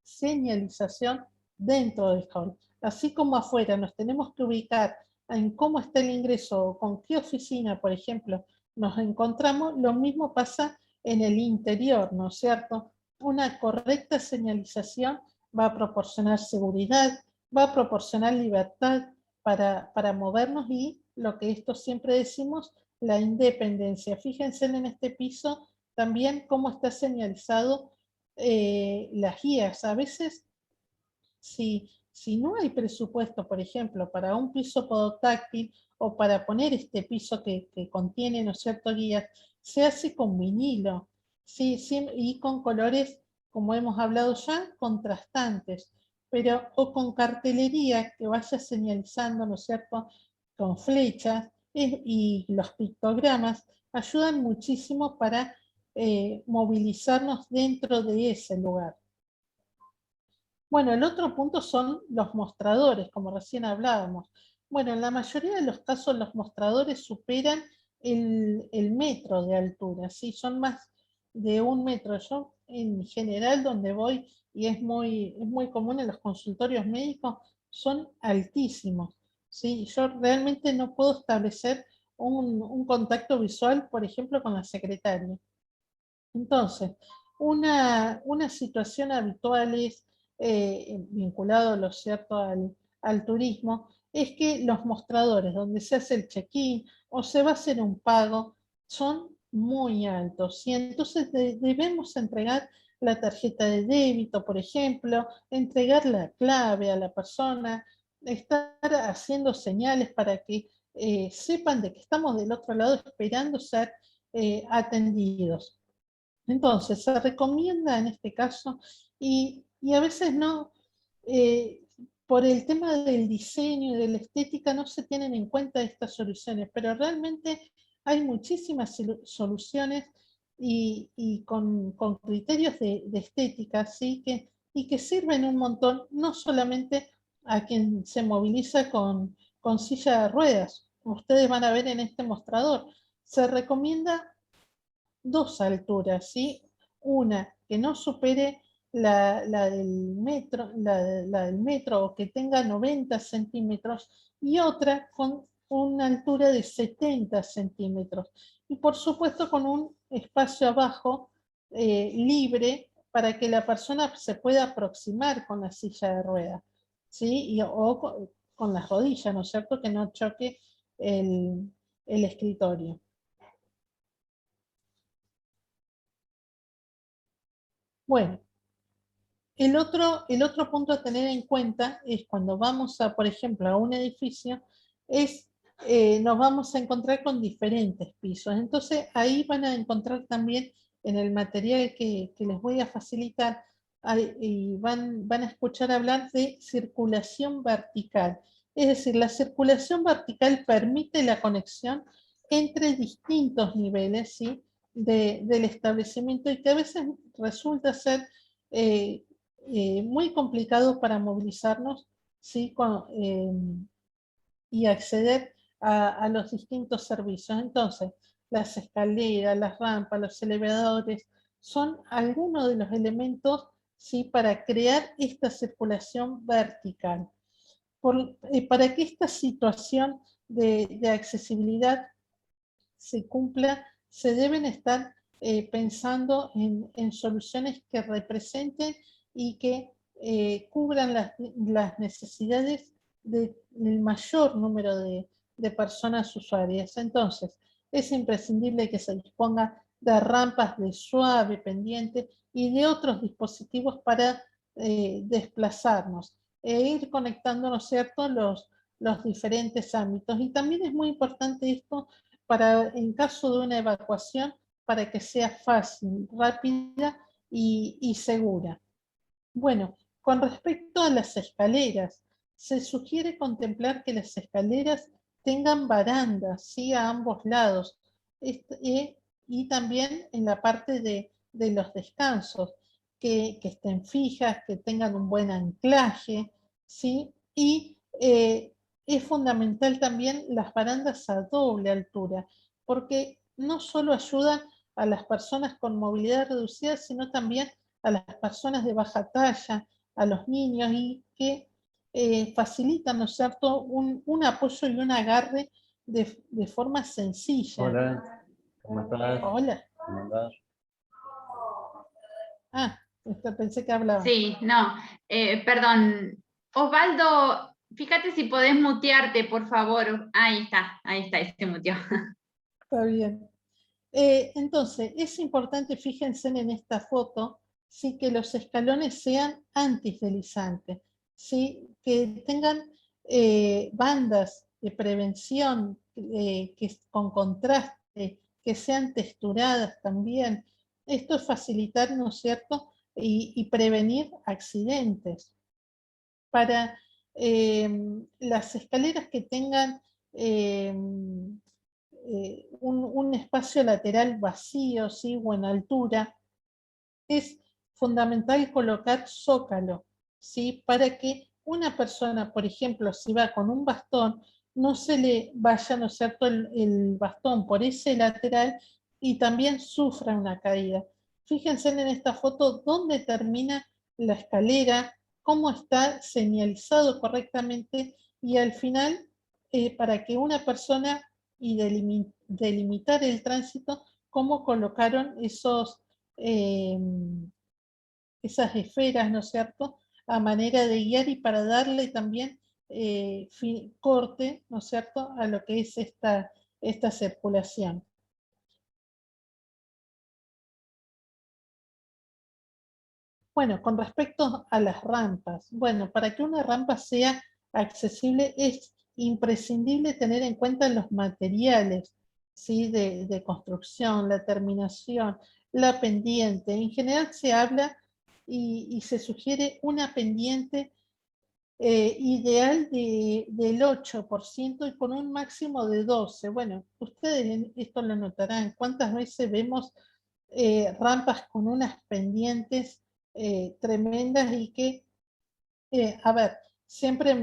Speaker 4: señalización dentro del hall. Así como afuera nos tenemos que ubicar en cómo está el ingreso o con qué oficina, por ejemplo, nos encontramos, lo mismo pasa en el interior, ¿no es cierto? Una correcta señalización va a proporcionar seguridad, va a proporcionar libertad para movernos y, lo que esto siempre decimos, la independencia. Fíjense en este piso también cómo está señalizado las guías. A veces, si no hay presupuesto, por ejemplo, para un piso podotáctil o para poner este piso que contiene, ¿no es cierto?, guías, se hace con vinilo, ¿sí? Y con colores, como hemos hablado ya, contrastantes. pero o con cartelería que vaya señalizando, ¿no es cierto?, con flechas, y los pictogramas ayudan muchísimo para movilizarnos dentro de ese lugar. Bueno, el otro punto son los mostradores, como recién hablábamos. Bueno, en la mayoría de los casos los mostradores superan el metro de altura, ¿sí? Son más de 1 metro. Yo en general donde voy, y es muy común en los consultorios médicos, son altísimos, ¿sí? Yo realmente no puedo establecer un contacto visual, por ejemplo, con la secretaria. Entonces, una situación habitual es, vinculado, lo cierto, al turismo, es que los mostradores donde se hace el check-in o se va a hacer un pago son muy altos, y entonces debemos entregar la tarjeta de débito, por ejemplo, entregar la clave a la persona, estar haciendo señales para que sepan de que estamos del otro lado esperando ser atendidos. Entonces, se recomienda en este caso, y a veces no, por el tema del diseño y de la estética no se tienen en cuenta estas soluciones, pero realmente hay muchísimas soluciones y con criterios de estética, ¿sí? Y que sirven un montón, no solamente a quien se moviliza con silla de ruedas. Ustedes van a ver en este mostrador, se recomienda 2 alturas, ¿sí? Una que no supere la del metro, o que tenga 90 centímetros, y otra con una altura de 70 centímetros. Y por supuesto con un espacio abajo libre para que la persona se pueda aproximar con la silla de ruedas, ¿sí? O con las rodillas, ¿no es cierto? Que no choque el escritorio. Bueno, el otro punto a tener en cuenta es cuando vamos a, por ejemplo, a un edificio, nos vamos a encontrar con diferentes pisos. Entonces ahí van a encontrar también en el material que les voy a facilitar, y van a escuchar hablar de circulación vertical. Es decir, la circulación vertical permite la conexión entre distintos niveles, ¿sí?, del establecimiento, y que a veces resulta ser muy complicado para movilizarnos, ¿sí?, y acceder a los distintos servicios. Entonces, las escaleras, las rampas, los elevadores, son algunos de los elementos, ¿sí?, para crear esta circulación vertical. Para que esta situación de accesibilidad se cumpla, se deben estar pensando en soluciones que representen y que cubran las necesidades del mayor número de personas usuarias. Entonces, es imprescindible que se disponga de rampas de suave pendiente y de otros dispositivos para desplazarnos e ir conectándonos, ¿cierto?, los diferentes ámbitos. Y también es muy importante esto en caso de una evacuación, para que sea fácil, rápida y segura. Bueno, con respecto a las escaleras, se sugiere contemplar que las escaleras tengan barandas, ¿sí?, a ambos lados, y también en la parte de los descansos, que estén fijas, que tengan un buen anclaje, ¿sí? Y es fundamental también las barandas a doble altura, porque no solo ayudan a las personas con movilidad reducida, sino también a las personas de baja talla, a los niños, y que facilitan, ¿no es cierto?, un apoyo y un agarre de forma sencilla.
Speaker 6: Hola, ¿cómo estás?
Speaker 4: Hola.
Speaker 6: ¿Cómo andás?
Speaker 4: Ah, pensé que hablaba.
Speaker 2: Sí, no, perdón. Osvaldo, fíjate si podés mutearte, por favor. Ahí está, ahí se muteó.
Speaker 4: Está bien. Entonces, es importante, fíjense en esta foto, ¿sí?, que los escalones sean antideslizantes, ¿sí?, que tengan bandas de prevención con contraste, que sean texturadas también. Esto es facilitar, ¿no es cierto?, y prevenir accidentes. para las escaleras que tengan un espacio lateral vacío, ¿sí? O en altura, es fundamental colocar zócalo, ¿sí? Para que una persona, por ejemplo, si va con un bastón, no se le vaya, ¿no es cierto?, el bastón por ese lateral y también sufra una caída. Fíjense en esta foto dónde termina la escalera, cómo está señalizado correctamente y al final, para que una persona y delimitar el tránsito, cómo colocaron esas esferas, ¿no es cierto?, a manera de guiar y para darle también corte, ¿no es cierto?, a lo que es esta circulación. Bueno, con respecto a las rampas, bueno, para que una rampa sea accesible es imprescindible tener en cuenta los materiales, ¿sí? de construcción, la terminación, la pendiente. En general se habla y se sugiere una pendiente ideal del 8% y con un máximo de 12%. Bueno, ustedes esto lo notarán. ¿Cuántas veces vemos rampas con unas pendientes tremendas y que, a ver, siempre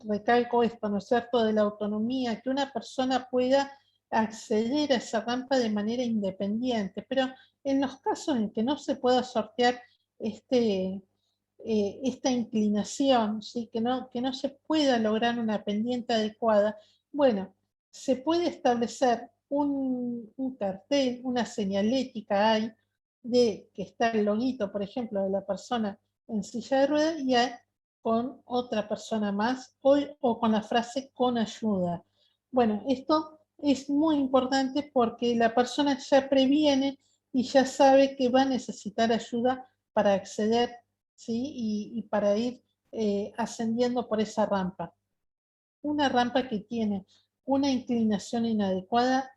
Speaker 4: recalco esto, ¿no es cierto?, de la autonomía, que una persona pueda acceder a esa rampa de manera independiente, pero en los casos en que no se pueda sortear esta inclinación, ¿sí? que no se pueda lograr una pendiente adecuada, bueno, se puede establecer un cartel, una señalética hay, de que está el loguito, por ejemplo, de la persona en silla de ruedas y con otra persona más o con la frase con ayuda. Bueno, esto es muy importante porque la persona ya previene y ya sabe que va a necesitar ayuda para acceder, ¿sí? y para ir ascendiendo por esa rampa. Una rampa que tiene una inclinación inadecuada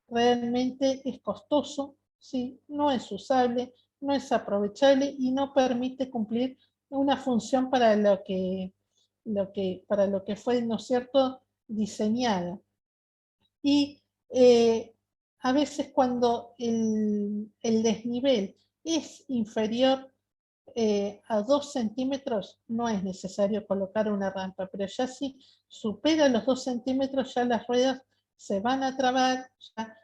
Speaker 4: realmente es costoso, ¿sí? No es usable, no es aprovechable y no permite cumplir una función para lo que fue, ¿no es cierto?, diseñada. Y a veces cuando el desnivel es inferior a 2 centímetros, no es necesario colocar una rampa, pero ya si supera los 2 centímetros, ya las ruedas se van a trabar, ya,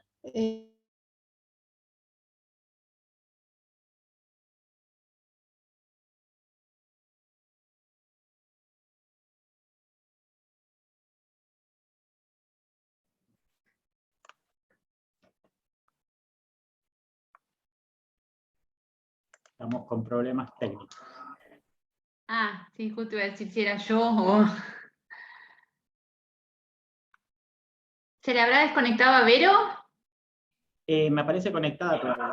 Speaker 6: Estamos con problemas técnicos.
Speaker 2: Ah, sí, justo iba a decir si era yo o... ¿Se le habrá desconectado a Vero?
Speaker 6: Me aparece conectada todavía.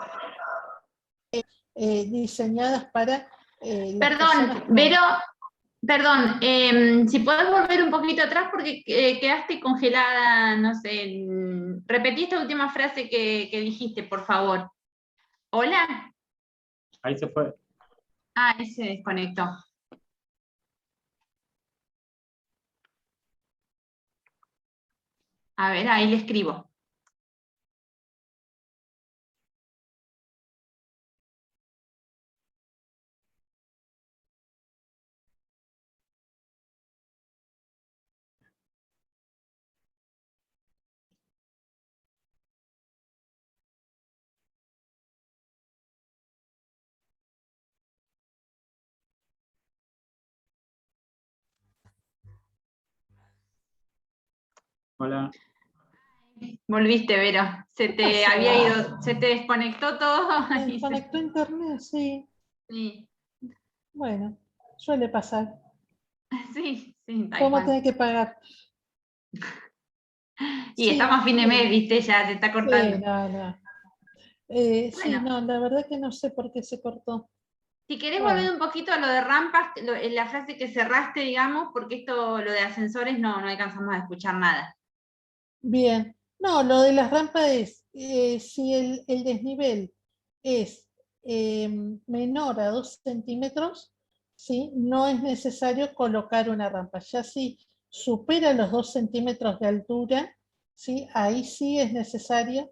Speaker 4: diseñadas para las
Speaker 2: Perdón,
Speaker 4: personas con...
Speaker 2: Vero, perdón, si podés volver un poquito atrás porque quedaste congelada, no sé. Repetí esta última frase que dijiste, por favor. ¿Hola?
Speaker 6: Ahí se fue.
Speaker 2: Ah, ahí se desconectó. A ver, ahí le escribo.
Speaker 6: Hola.
Speaker 2: Volviste, Vero. Se te había ido, se te desconectó todo.
Speaker 4: Me conectó internet, sí.
Speaker 2: Sí,
Speaker 4: Bueno, suele pasar.
Speaker 2: sí, sí, tal
Speaker 4: ¿Cómo
Speaker 2: cual.
Speaker 4: tenés que pagar?
Speaker 2: Y
Speaker 4: Sí,
Speaker 2: estamos a fin de mes, viste, ya se está
Speaker 4: sí,
Speaker 2: cortando.
Speaker 4: no. Sí,
Speaker 2: Bueno,
Speaker 4: no, la verdad que no sé por qué se cortó.
Speaker 2: si querés
Speaker 4: Bueno.
Speaker 2: volver un poquito a lo de rampas, la frase que cerraste, digamos, porque esto, lo de ascensores, no alcanzamos a escuchar nada.
Speaker 4: Bien, no, lo de las rampas es, si el desnivel es menor a 2 centímetros, ¿sí? No es necesario colocar una rampa. Ya si supera los 2 centímetros de altura, ¿sí? Ahí sí es necesario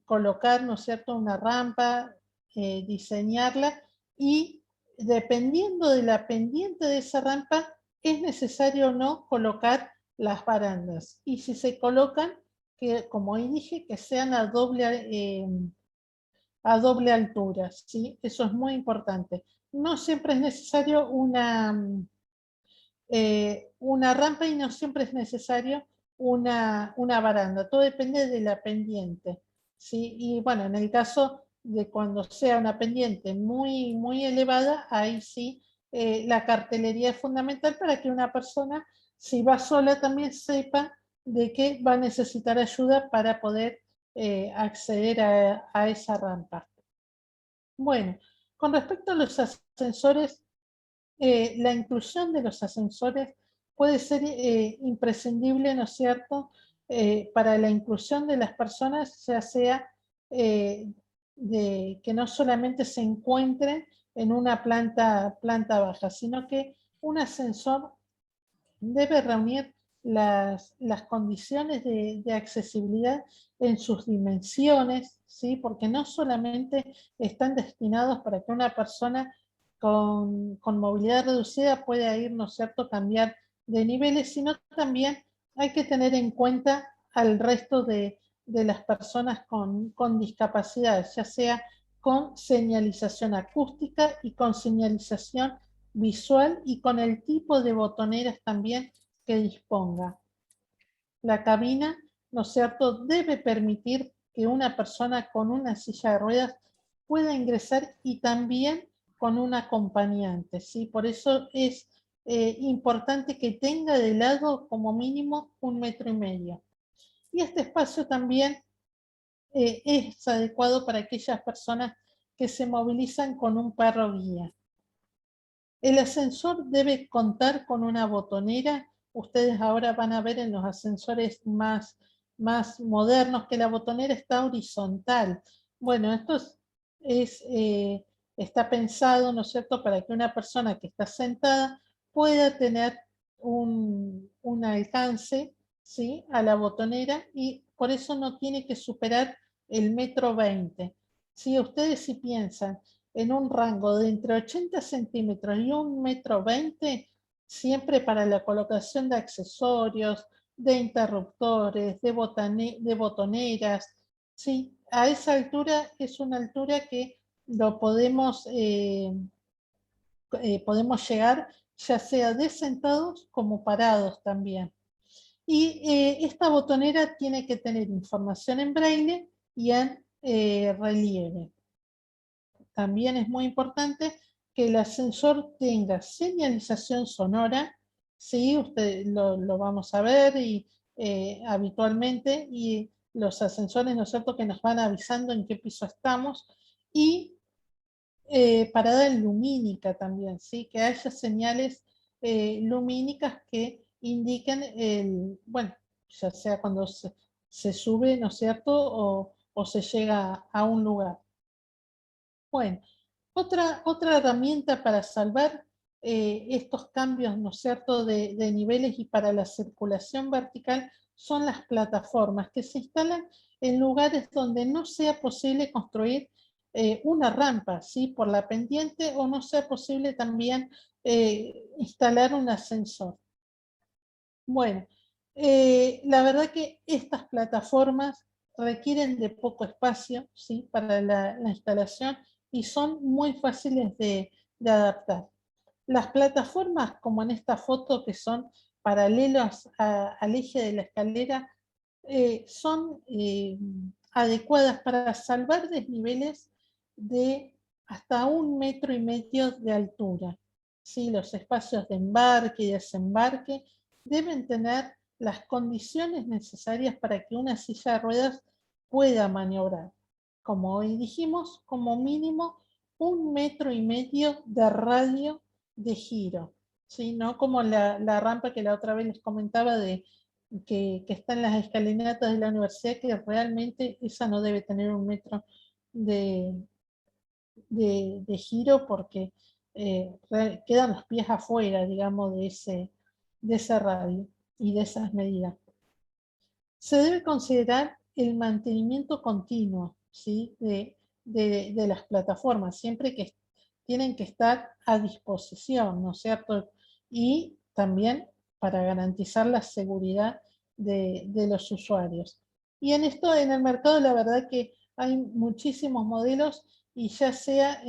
Speaker 4: colocar, ¿no es cierto?, una rampa, diseñarla, y dependiendo de la pendiente de esa rampa, es necesario o no colocar las barandas. Y si se colocan, que como ahí dije, que sean a doble altura, ¿sí? Eso es muy importante. No siempre es necesario una rampa y no siempre es necesario una baranda. Todo depende de la pendiente, ¿sí? Y bueno, en el caso de cuando sea una pendiente muy, muy elevada, ahí sí la cartelería es fundamental para que una persona, si va sola, también sepa de que va a necesitar ayuda para poder acceder a esa rampa. Bueno, con respecto a los ascensores, la inclusión de los ascensores puede ser imprescindible, ¿no es cierto?, para la inclusión de las personas, ya sea que no solamente se encuentren en una planta baja, sino que un ascensor debe reunir las condiciones de accesibilidad en sus dimensiones, ¿sí? Porque no solamente están destinados para que una persona con movilidad reducida pueda ir, ¿no es cierto?, cambiar de niveles, sino también hay que tener en cuenta al resto de las personas con discapacidad, ya sea con señalización acústica y con señalización visual y con el tipo de botoneras también que disponga. La cabina, ¿no es cierto?, debe permitir que una persona con una silla de ruedas pueda ingresar y también con un acompañante, ¿sí? Por eso es importante que tenga de lado como mínimo 1,5 metros. Y este espacio también es adecuado para aquellas personas que se movilizan con un perro guía. El ascensor debe contar con una botonera. Ustedes ahora van a ver en los ascensores más modernos que la botonera está horizontal. Bueno, esto está pensado, ¿no es cierto?, para que una persona que está sentada pueda tener un alcance, ¿sí?, a la botonera, y por eso no tiene que superar el 1,20 m. Si ustedes piensan en un rango de entre 80 centímetros y 1,20 m, siempre para la colocación de accesorios, de interruptores, de botoneras, ¿sí? A esa altura es una altura que lo podemos llegar ya sea de sentados como parados también. Y esta botonera tiene que tener información en braille y en relieve. También es muy importante que el ascensor tenga señalización sonora, ¿sí? Usted lo vamos a ver habitualmente, y los ascensores, ¿no es cierto?, que nos van avisando en qué piso estamos, y parada lumínica también, ¿sí? Que haya señales lumínicas que indiquen bueno, ya sea cuando se sube, ¿no es cierto?, o se llega a un lugar. Bueno, otra herramienta para salvar estos cambios, ¿no es cierto?, de niveles y para la circulación vertical son las plataformas que se instalan en lugares donde no sea posible construir una rampa, ¿sí?, por la pendiente, o no sea posible también instalar un ascensor. Bueno, la verdad que estas plataformas requieren de poco espacio, ¿sí?, para la instalación, y son muy fáciles de adaptar. Las plataformas, como en esta foto, que son paralelas al eje de la escalera, son adecuadas para salvar desniveles de hasta 1,5 metros de altura, ¿sí? Los espacios de embarque y desembarque deben tener las condiciones necesarias para que una silla de ruedas pueda maniobrar. Como hoy dijimos, como mínimo 1,5 metros de radio de giro, ¿sí? No como la rampa que la otra vez les comentaba que está en las escalinatas de la universidad, que realmente esa no debe tener 1 metro de giro, porque quedan los pies afuera, digamos, de ese radio y de esas medidas. Se debe considerar el mantenimiento continuo, ¿sí? de las plataformas, siempre que tienen que estar a disposición, ¿no es cierto? Y también para garantizar la seguridad de los usuarios. Y en esto, en el mercado, la verdad que hay muchísimos modelos, y ya sea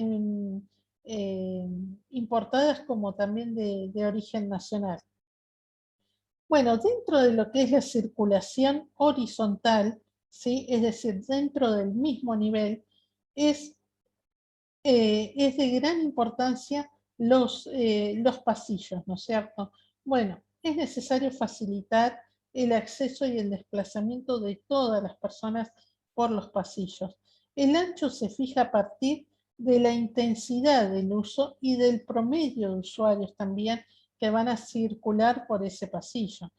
Speaker 4: importadas como también de origen nacional. Bueno, dentro de lo que es la circulación horizontal, ¿sí? Es decir, dentro del mismo nivel, es de gran importancia los pasillos, ¿no es cierto? Bueno, es necesario facilitar el acceso y el desplazamiento de todas las personas por los pasillos. El ancho se fija a partir de la intensidad del uso y del promedio de usuarios también que van a circular por ese pasillo.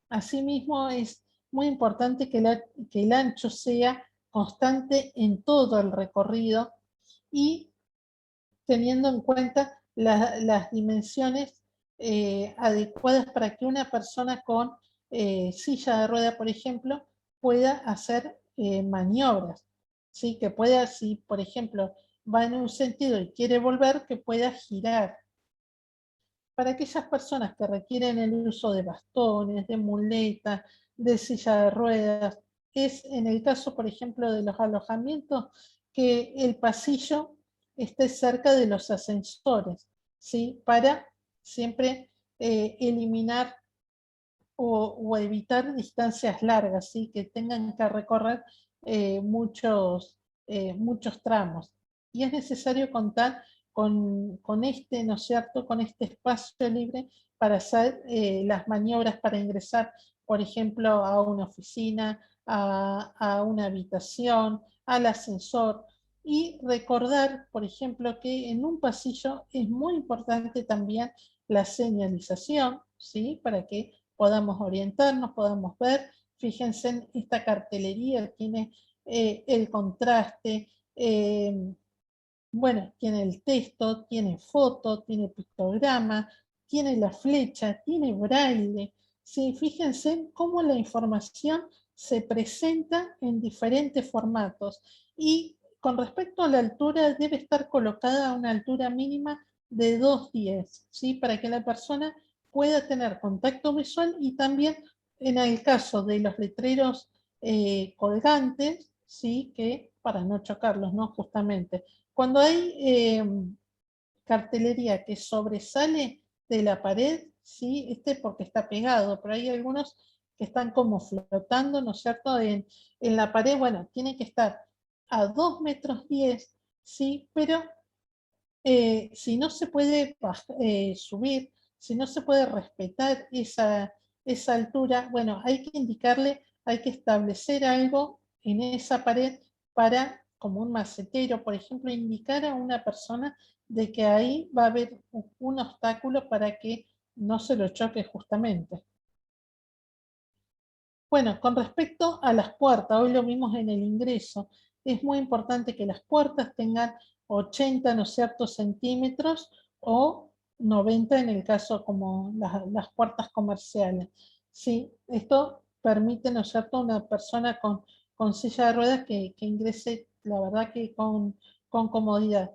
Speaker 4: Asimismo, es muy importante que el ancho sea constante en todo el recorrido y teniendo en cuenta las dimensiones adecuadas para que una persona con silla de rueda, por ejemplo, pueda hacer maniobras. ¿Sí? Que pueda, si por ejemplo va en un sentido y quiere volver, que pueda girar. Para aquellas personas que requieren el uso de bastones, de muletas, de silla de ruedas, es en el caso, por ejemplo, de los alojamientos, que el pasillo esté cerca de los ascensores, ¿sí? Para siempre eliminar o evitar distancias largas, ¿sí? Que tengan que recorrer muchos tramos. Y es necesario contar con este, ¿no es cierto?, con este espacio libre para hacer las maniobras para ingresar, por ejemplo, a una oficina, a una habitación, al ascensor. Y recordar, por ejemplo, que en un pasillo es muy importante también la señalización, ¿sí? Para que podamos orientarnos, podamos ver. Fíjense en esta cartelería, tiene el contraste, bueno, tiene el texto, tiene foto, tiene pictograma, tiene la flecha, tiene braille. Sí, fíjense cómo la información se presenta en diferentes formatos. Y con respecto a la altura, debe estar colocada a una altura mínima de 2,10, ¿sí? Para que la persona pueda tener contacto visual, y también en el caso de los letreros colgantes, ¿sí? Que para no chocarlos, ¿no? Justamente. Cuando hay cartelería que sobresale de la pared, ¿sí? Porque está pegado, pero hay algunos que están como flotando, ¿no es cierto? En la pared, bueno, tiene que estar a 2,10 metros, ¿sí? Pero si no se puede subir, si no se puede respetar esa altura, bueno, hay que indicarle, hay que establecer algo en esa pared para, como un macetero, por ejemplo, indicar a una persona de que ahí va a haber un obstáculo para que no se lo choque justamente. Bueno, con respecto a las puertas, hoy lo vimos en el ingreso, es muy importante que las puertas tengan 80, ¿no es cierto?, centímetros, o 90 en el caso como las puertas comerciales. Sí, esto permite, ¿no es cierto?, una persona con silla de ruedas que ingrese, la verdad que con comodidad.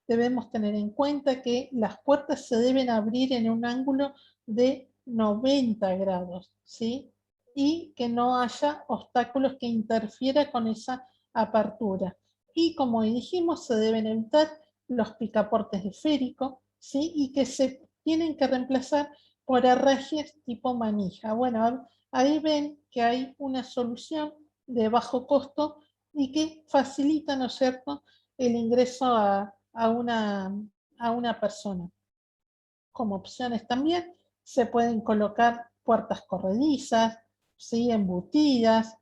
Speaker 4: Debemos tener en cuenta que las puertas se deben abrir en un ángulo de 90 grados, ¿sí? Y que no haya obstáculos que interfieran con esa apertura. Y como dijimos, se deben evitar los picaportes esféricos, ¿sí? Y que se tienen que reemplazar por herrajes tipo manija. Bueno, ahí ven que hay una solución de bajo costo y que facilita, ¿no es cierto?, el ingreso a una persona. Como opciones también se pueden colocar puertas corredizas, ¿sí?, embutidas,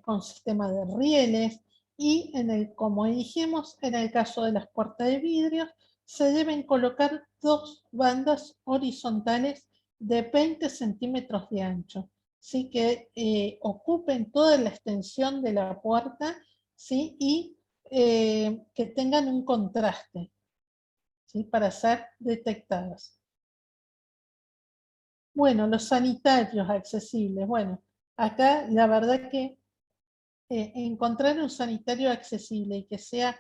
Speaker 4: con sistema de rieles, y como dijimos, en el caso de las puertas de vidrio, se deben colocar 2 bandas horizontales de 20 centímetros de ancho, ¿sí?, que ocupen toda la extensión de la puerta, ¿sí?, y que tengan un contraste. ¿sí? Para ser detectadas. Bueno, los sanitarios accesibles. Bueno, acá la verdad que encontrar un sanitario accesible y que sea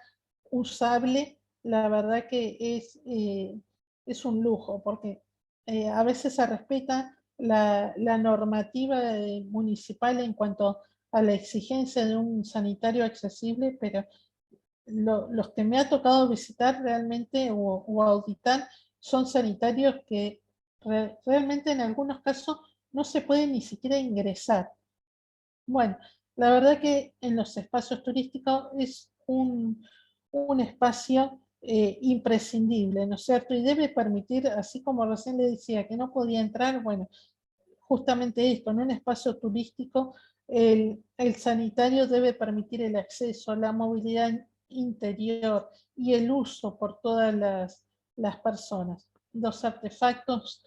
Speaker 4: usable, la verdad que es un lujo, porque a veces se respeta la normativa municipal en cuanto a la exigencia de un sanitario accesible, pero los que me ha tocado visitar realmente o auditar son sanitarios que realmente en algunos casos no se puede ni siquiera ingresar. Bueno, la verdad que en los espacios turísticos es un espacio imprescindible, ¿no es cierto? Y debe permitir, así como recién le decía, que no podía entrar, bueno, justamente esto, en un espacio turístico, el sanitario debe permitir el acceso, la movilidad interior y el uso por todas las personas. Los artefactos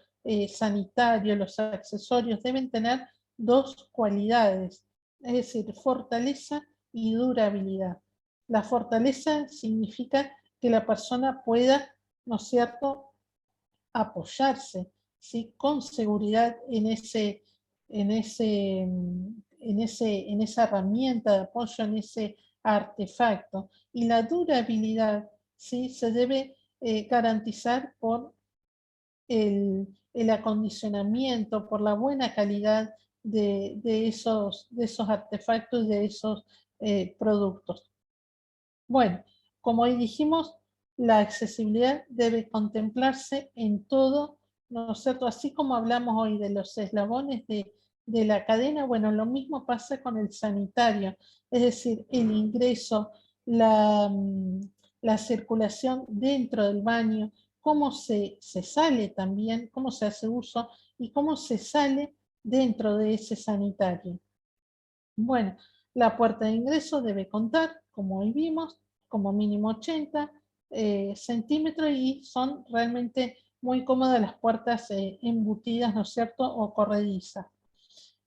Speaker 4: sanitarios, los accesorios deben tener dos cualidades, es decir, fortaleza y durabilidad. La fortaleza significa que la persona pueda, ¿no es cierto?, apoyarse, ¿sí?, con seguridad en esa herramienta de apoyo, en ese artefacto. Y la durabilidad, ¿sí?, se debe garantizar por el acondicionamiento, por la buena calidad de esos artefactos y de esos productos. Bueno, como hoy dijimos, la accesibilidad debe contemplarse en todo, ¿no es cierto? Así como hablamos hoy de los eslabones de la cadena, bueno, lo mismo pasa con el sanitario, es decir, el ingreso, la circulación dentro del baño, cómo se sale también, cómo se hace uso y cómo se sale dentro de ese sanitario. Bueno, la puerta de ingreso debe contar, como hoy vimos, como mínimo 80 centímetros, y son realmente muy cómodas las puertas embutidas, ¿no es cierto?, o corredizas.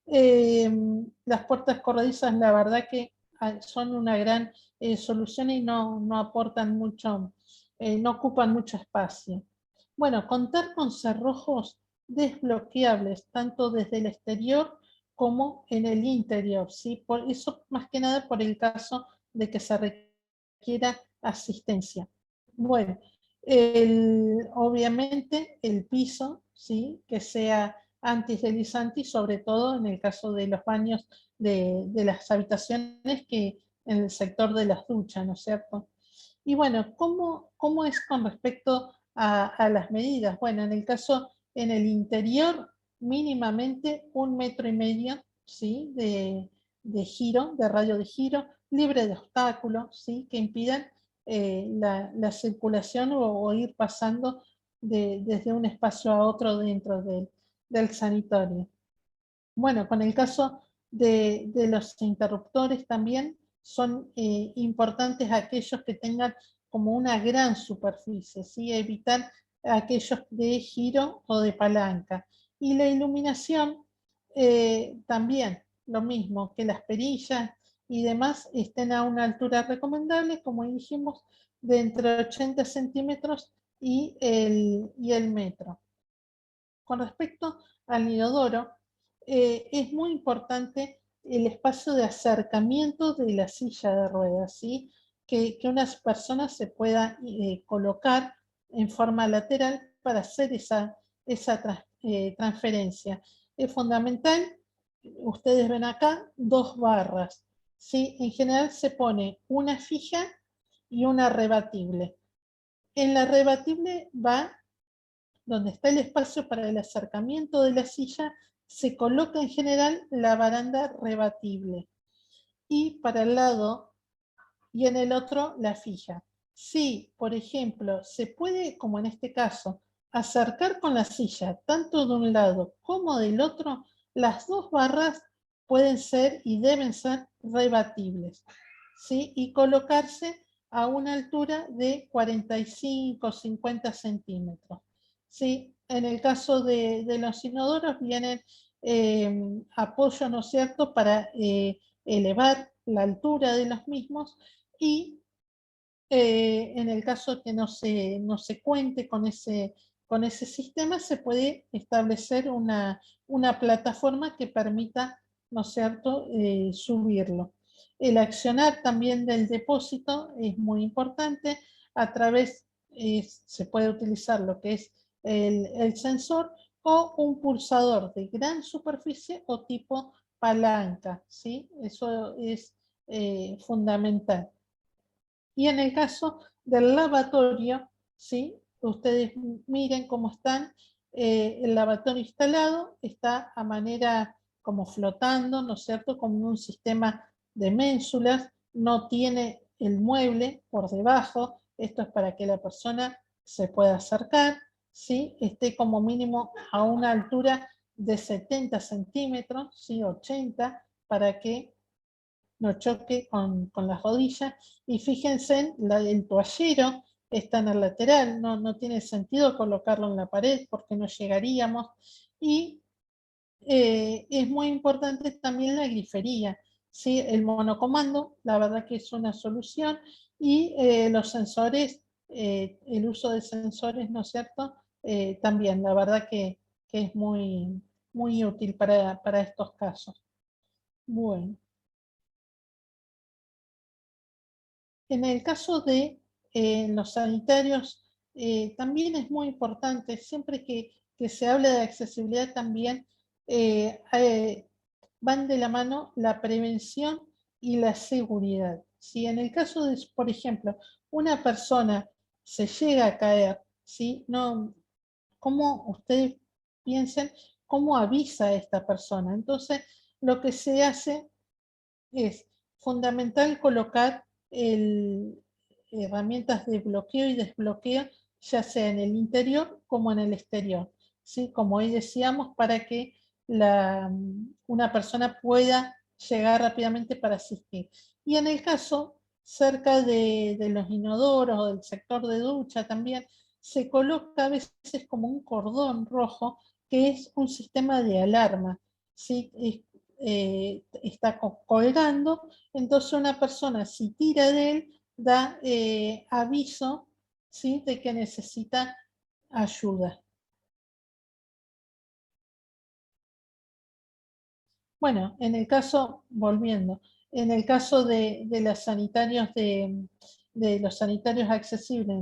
Speaker 4: Las puertas corredizas, la verdad que son una gran solución y no aportan mucho, no ocupan mucho espacio. Bueno, contar con cerrojos desbloqueables, tanto desde el exterior como en el interior, ¿sí? Por eso, más que nada, por el caso de que se requiera asistencia. Bueno, obviamente el piso, ¿sí?, que sea antideslizante, y sobre todo en el caso de los baños de las habitaciones, que en el sector de las duchas, ¿no es cierto? Y bueno, ¿cómo es con respecto a las medidas? Bueno, en el caso, en el interior, mínimamente 1,5 metros, ¿sí?, de giro, de radio de giro, libre de obstáculos, ¿sí?, que impidan la circulación o ir pasando desde un espacio a otro dentro del sanitario. Bueno, con el caso de los interruptores también son importantes aquellos que tengan como una gran superficie, ¿sí? Evitar aquellos de giro o de palanca. Y la iluminación también, lo mismo, que las perillas y demás estén a una altura recomendable, como dijimos, de entre 80 centímetros y el metro. Con respecto al inodoro, es muy importante el espacio de acercamiento de la silla de ruedas, ¿sí? Que una persona se pueda colocar en forma lateral para hacer esa transferencia. Es fundamental, ustedes ven acá, 2 barras, ¿sí? En general se pone una fija y una rebatible. En la rebatible va donde está el espacio para el acercamiento de la silla, se coloca en general la baranda rebatible, y para el lado y en el otro la fija. Si, por ejemplo, se puede, como en este caso, acercar con la silla tanto de un lado como del otro, las 2 barras pueden ser y deben ser rebatibles, ¿sí?, y colocarse a una altura de 45 o 50 centímetros. ¿Sí? En el caso de los inodoros vienen apoyos, ¿no es cierto?, para elevar la altura de los mismos, y en el caso que no se cuente con ese sistema, se puede establecer una plataforma que permita, ¿no es cierto?, subirlo. El accionar también del depósito es muy importante. A través, se puede utilizar lo que es el sensor o un pulsador de gran superficie o tipo palanca, ¿sí? Eso es fundamental. Y en el caso del lavatorio, ¿sí? Ustedes miren cómo están, el lavatorio instalado está a manera como flotando, ¿no es cierto?, como un sistema de ménsulas, no tiene el mueble por debajo, esto es para que la persona se pueda acercar, ¿sí? Esté como mínimo a una altura de 70 centímetros, ¿sí? 80, para que no choque con las rodillas. Y fíjense, el toallero está en el lateral, no tiene sentido colocarlo en la pared porque no llegaríamos. Y es muy importante también la grifería, ¿sí? El monocomando, la verdad que es una solución, y los sensores, el uso de sensores, ¿no es cierto? También, la verdad que es muy, muy útil para estos casos. Bueno. En el caso de los sanitarios, también es muy importante, siempre que se habla de accesibilidad también, van de la mano la prevención y la seguridad. Si en el caso de, por ejemplo, una persona se llega a caer, ¿sí? No, ¿cómo ustedes piensen cómo avisa a esta persona? Entonces, lo que se hace es fundamental colocar herramientas de bloqueo y desbloqueo, ya sea en el interior como en el exterior, ¿sí? Como hoy decíamos, para que una persona pueda llegar rápidamente para asistir. Y en el caso, cerca de los inodoros o del sector de ducha también, se coloca a veces como un cordón rojo, que es un sistema de alarma, ¿sí? Está colgando, entonces una persona, si tira de él, da aviso, ¿sí?, de que necesita ayuda. Bueno, en el caso, volviendo, en el caso de los sanitarios de los sanitarios accesibles,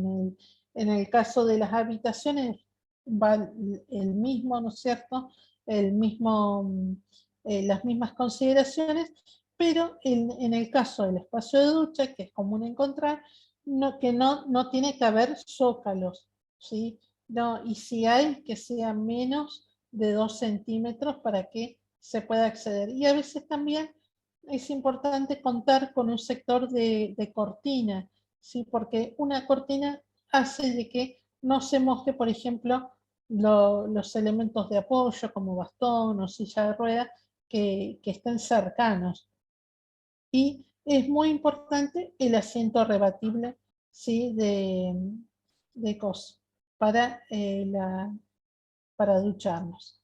Speaker 4: en el caso de las habitaciones, va el mismo, ¿no es cierto?, el mismo, las mismas consideraciones, pero en el caso del espacio de ducha, que es común encontrar, que no tiene que haber zócalos, ¿sí? No, y si hay, que sea menos de 2 centímetros para que se pueda acceder. Y a veces también es importante contar con un sector de cortina, ¿sí? Porque una cortina hace de que no se moje, por ejemplo, los elementos de apoyo como bastón o silla de ruedas que estén cercanos. Y es muy importante el asiento rebatible, ¿sí?, de cos para ducharnos,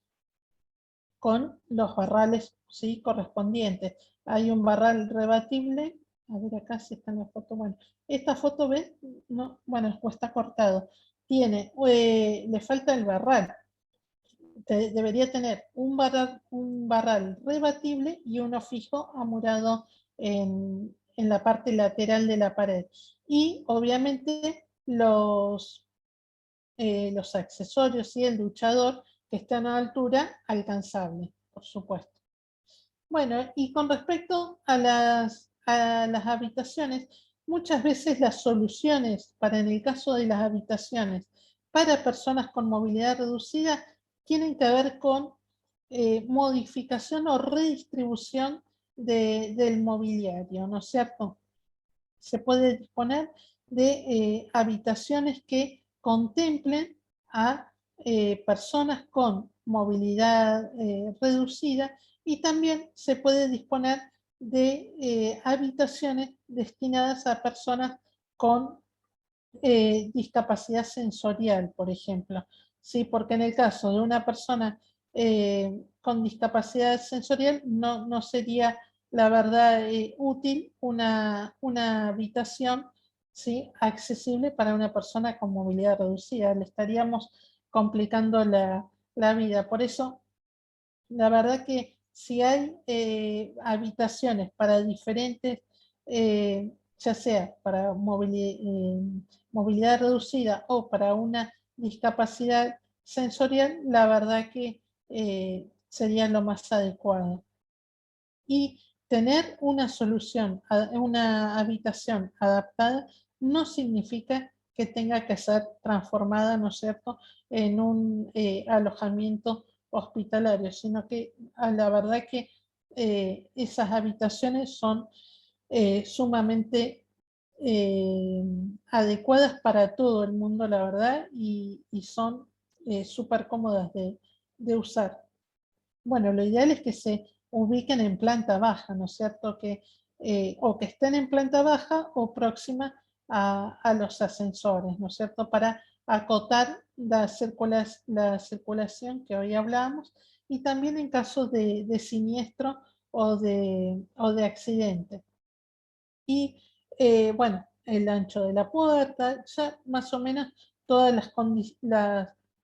Speaker 4: con los barrales, ¿sí?, correspondientes. Hay un barral rebatible, a ver acá si está en la foto, bueno, esta foto, ¿ves? No, bueno, pues está cortado. Le falta el barral. Debería tener un barral rebatible y uno fijo amurado en la parte lateral de la pared. Y obviamente los accesorios y el duchador que están a altura alcanzable, por supuesto. Bueno, y con respecto a las habitaciones, muchas veces las soluciones para en el caso de las habitaciones para personas con movilidad reducida tienen que ver con modificación o redistribución del mobiliario, ¿no es cierto? Se puede disponer de habitaciones que contemplen a personas con movilidad reducida, y también se puede disponer de habitaciones destinadas a personas con discapacidad sensorial, por ejemplo. ¿Sí? Porque en el caso de una persona con discapacidad sensorial no sería, la verdad, útil una habitación, ¿sí? accesible para una persona con movilidad reducida. Le estaríamos complicando la vida. Por eso, la verdad que si hay habitaciones para diferentes, ya sea para movilidad reducida o para una discapacidad sensorial, la verdad que sería lo más adecuado. Y tener una solución, una habitación adaptada, no significa que tenga que ser transformada, ¿no es cierto?, en un alojamiento hospitalario, sino que la verdad que esas habitaciones son sumamente adecuadas para todo el mundo, la verdad, y son súper cómodas de usar. Bueno, lo ideal es que se ubiquen en planta baja, ¿no es cierto? O que estén en planta baja o próxima a los ascensores, ¿no es cierto? Para acotar la circulación que hoy hablamos, y también en caso de siniestro o de accidente. Y bueno, el ancho de la puerta, ya más o menos todas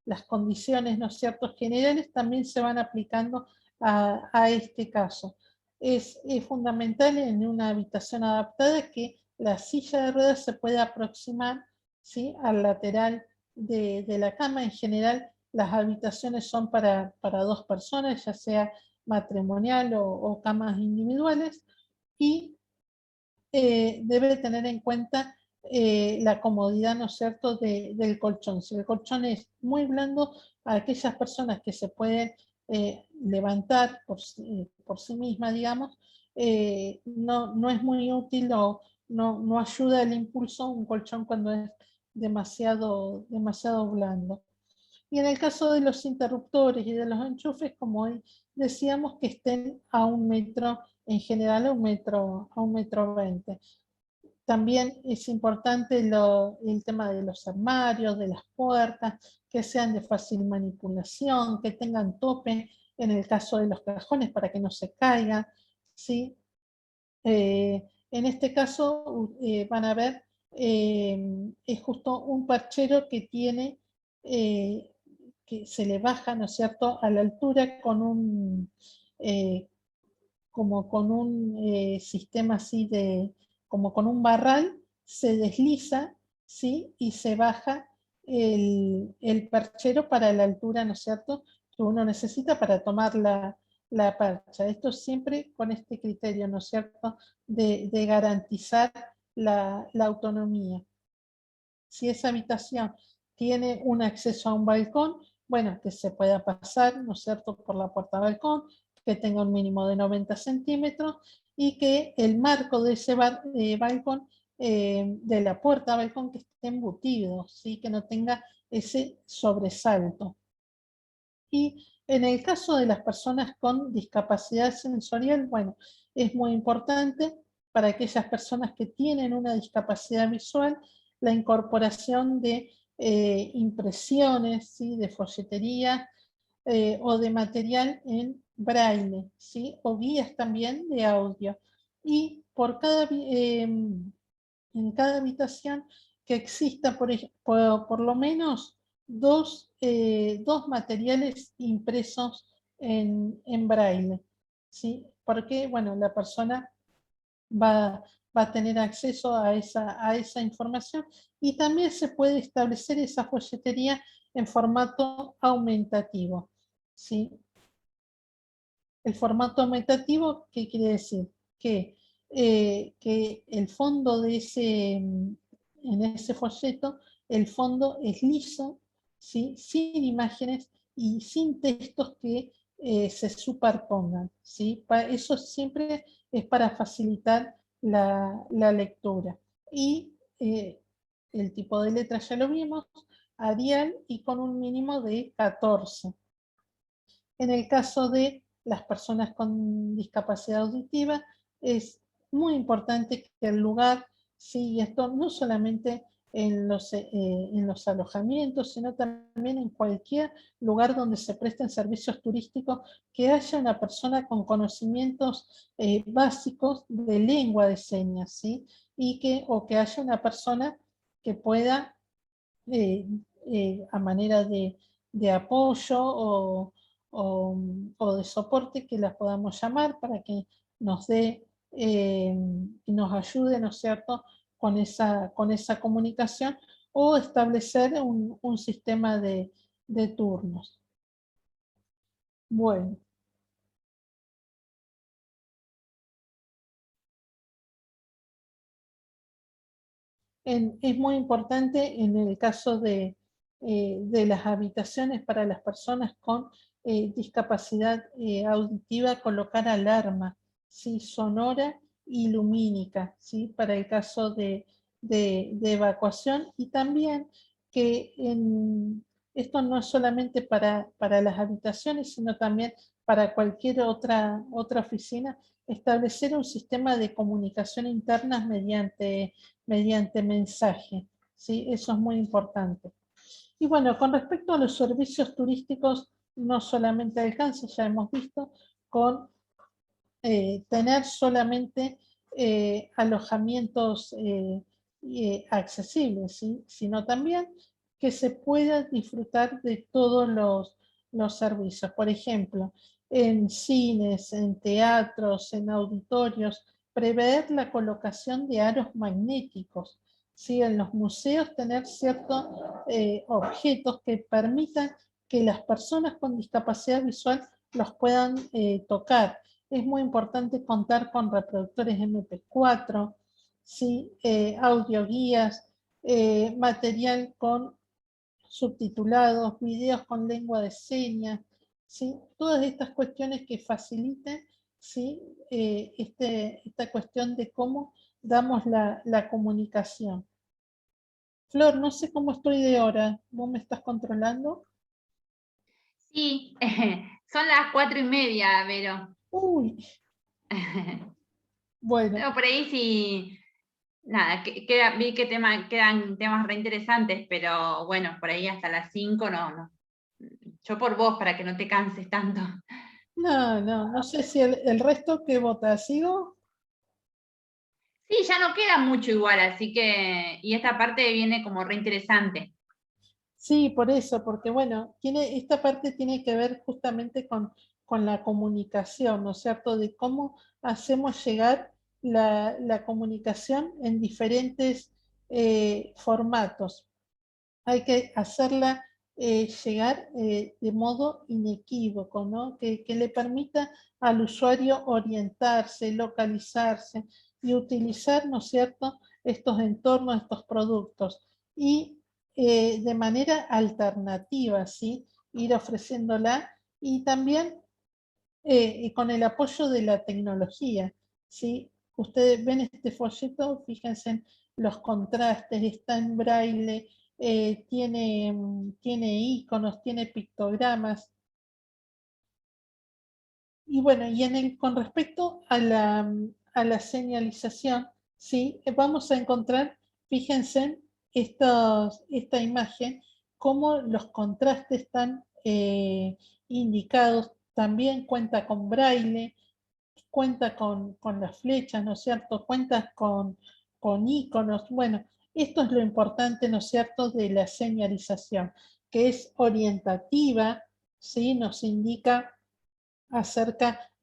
Speaker 4: las condiciones, ¿no es cierto?, generales también se van aplicando a este caso. Es fundamental en una habitación adaptada que la silla de ruedas se pueda aproximar, ¿sí?, al lateral de la cama. En general, las habitaciones son para 2 personas, ya sea matrimonial o camas individuales, y debe tener en cuenta la comodidad, ¿no es cierto?, del colchón. Si el colchón es muy blando, a aquellas personas que se pueden levantar por sí misma, digamos, no es muy útil o no ayuda el impulso un colchón cuando es demasiado blando. Y en el caso de los interruptores y de los enchufes, como hoy decíamos, que estén a 1 metro, en general a 1 metro 20. También es importante el tema de los armarios, de las puertas, que sean de fácil manipulación, que tengan tope en el caso de los cajones para que no se caigan, ¿sí? En este caso van a ver, es justo un perchero que tiene, que se le baja, ¿no es cierto?, a la altura con como con un sistema así como con un barral, se desliza, ¿sí?, y se baja el perchero para la altura, ¿no es cierto?, que uno necesita para tomar la percha. Esto siempre con este criterio, ¿no es cierto?, de garantizar la autonomía. Si esa habitación tiene un acceso a un balcón, bueno, que se pueda pasar, ¿no es cierto?, por la puerta balcón, que tenga un mínimo de 90 centímetros y que el marco de ese balcón, de la puerta balcón, que esté embutido, ¿sí?, que no tenga ese sobresalto. Y en el caso de las personas con discapacidad sensorial, bueno, es muy importante para aquellas personas que tienen una discapacidad visual la incorporación de impresiones, ¿sí?, de folletería o de material en braille, ¿sí?, o guías también de audio. Y en cada habitación que exista por lo menos dos materiales impresos en braille, ¿sí? Porque, bueno, la persona va a tener acceso a esa información, y también se puede establecer esa folletería en formato aumentativo, ¿sí? El formato aumentativo, ¿qué quiere decir? Que el fondo en ese folleto, el fondo es liso, ¿sí?, sin imágenes y sin textos que se superpongan, ¿sí? Eso siempre es para facilitar la lectura. Y el tipo de letra ya lo vimos, Arial, y con un mínimo de 14. En el caso de las personas con discapacidad auditiva, es muy importante que el lugar, sí, esto no solamente en los alojamientos, sino también en cualquier lugar donde se presten servicios turísticos, que haya una persona con conocimientos básicos de lengua de señas, ¿sí? O que haya una persona que pueda, a manera de apoyo o de soporte, que las podamos llamar para que nos dé, nos ayude, ¿no es cierto?, con esa comunicación, o establecer un sistema de turnos. Bueno. Es muy importante en el caso de las habitaciones para las personas con discapacidad auditiva, colocar alarma, ¿sí?, sonora y lumínica, ¿sí?, para el caso de evacuación. Y también que esto no es solamente para las habitaciones, sino también para cualquier otra oficina, establecer un sistema de comunicación interna mediante mensaje, ¿sí? Eso es muy importante. Y bueno, con respecto a los servicios turísticos, no solamente alcanza, ya hemos visto, con tener solamente alojamientos accesibles, ¿sí?, sino también que se pueda disfrutar de todos los servicios. Por ejemplo, en cines, en teatros, en auditorios, prever la colocación de aros magnéticos, ¿sí? En los museos tener ciertos objetos que permitan que las personas con discapacidad visual los puedan tocar. Es muy importante contar con reproductores MP4, ¿sí?, audioguías, material con subtitulados, videos con lengua de señas, ¿sí? Todas estas cuestiones que faciliten, ¿sí?, esta cuestión de cómo damos la comunicación. Flor, no sé cómo estoy de hora. ¿Vos me estás controlando?
Speaker 2: Sí, son las 4:30, Vero.
Speaker 4: Uy, bueno.
Speaker 2: No, por ahí sí, nada, vi que quedan temas re interesantes, pero bueno, por ahí hasta las 5 no. Yo por vos, para que no te canses tanto.
Speaker 4: No sé si el resto que vota, ¿sigo?
Speaker 2: Sí, ya no queda mucho igual, así que, y esta parte viene como re interesante.
Speaker 4: Sí, por eso, porque bueno, esta parte tiene que ver justamente con la comunicación, ¿no es cierto? De cómo hacemos llegar la comunicación en diferentes formatos. Hay que hacerla llegar de modo inequívoco, ¿no? Que le permita al usuario orientarse, localizarse y utilizar, ¿no es cierto?, estos entornos, estos productos. Y de manera alternativa, ¿sí?, ir ofreciéndola, y también con el apoyo de la tecnología, ¿sí? Ustedes ven este folleto, fíjense en los contrastes, está en braille, tiene iconos, tiene pictogramas. Y bueno, con respecto a la señalización, ¿sí?, vamos a encontrar, fíjense, esta imagen, cómo los contrastes están indicados. También cuenta con braille, cuenta con las flechas, ¿no es cierto? Cuenta con iconos. Bueno, esto es lo importante, ¿no es cierto?, de la señalización, que es orientativa, ¿sí? Nos indica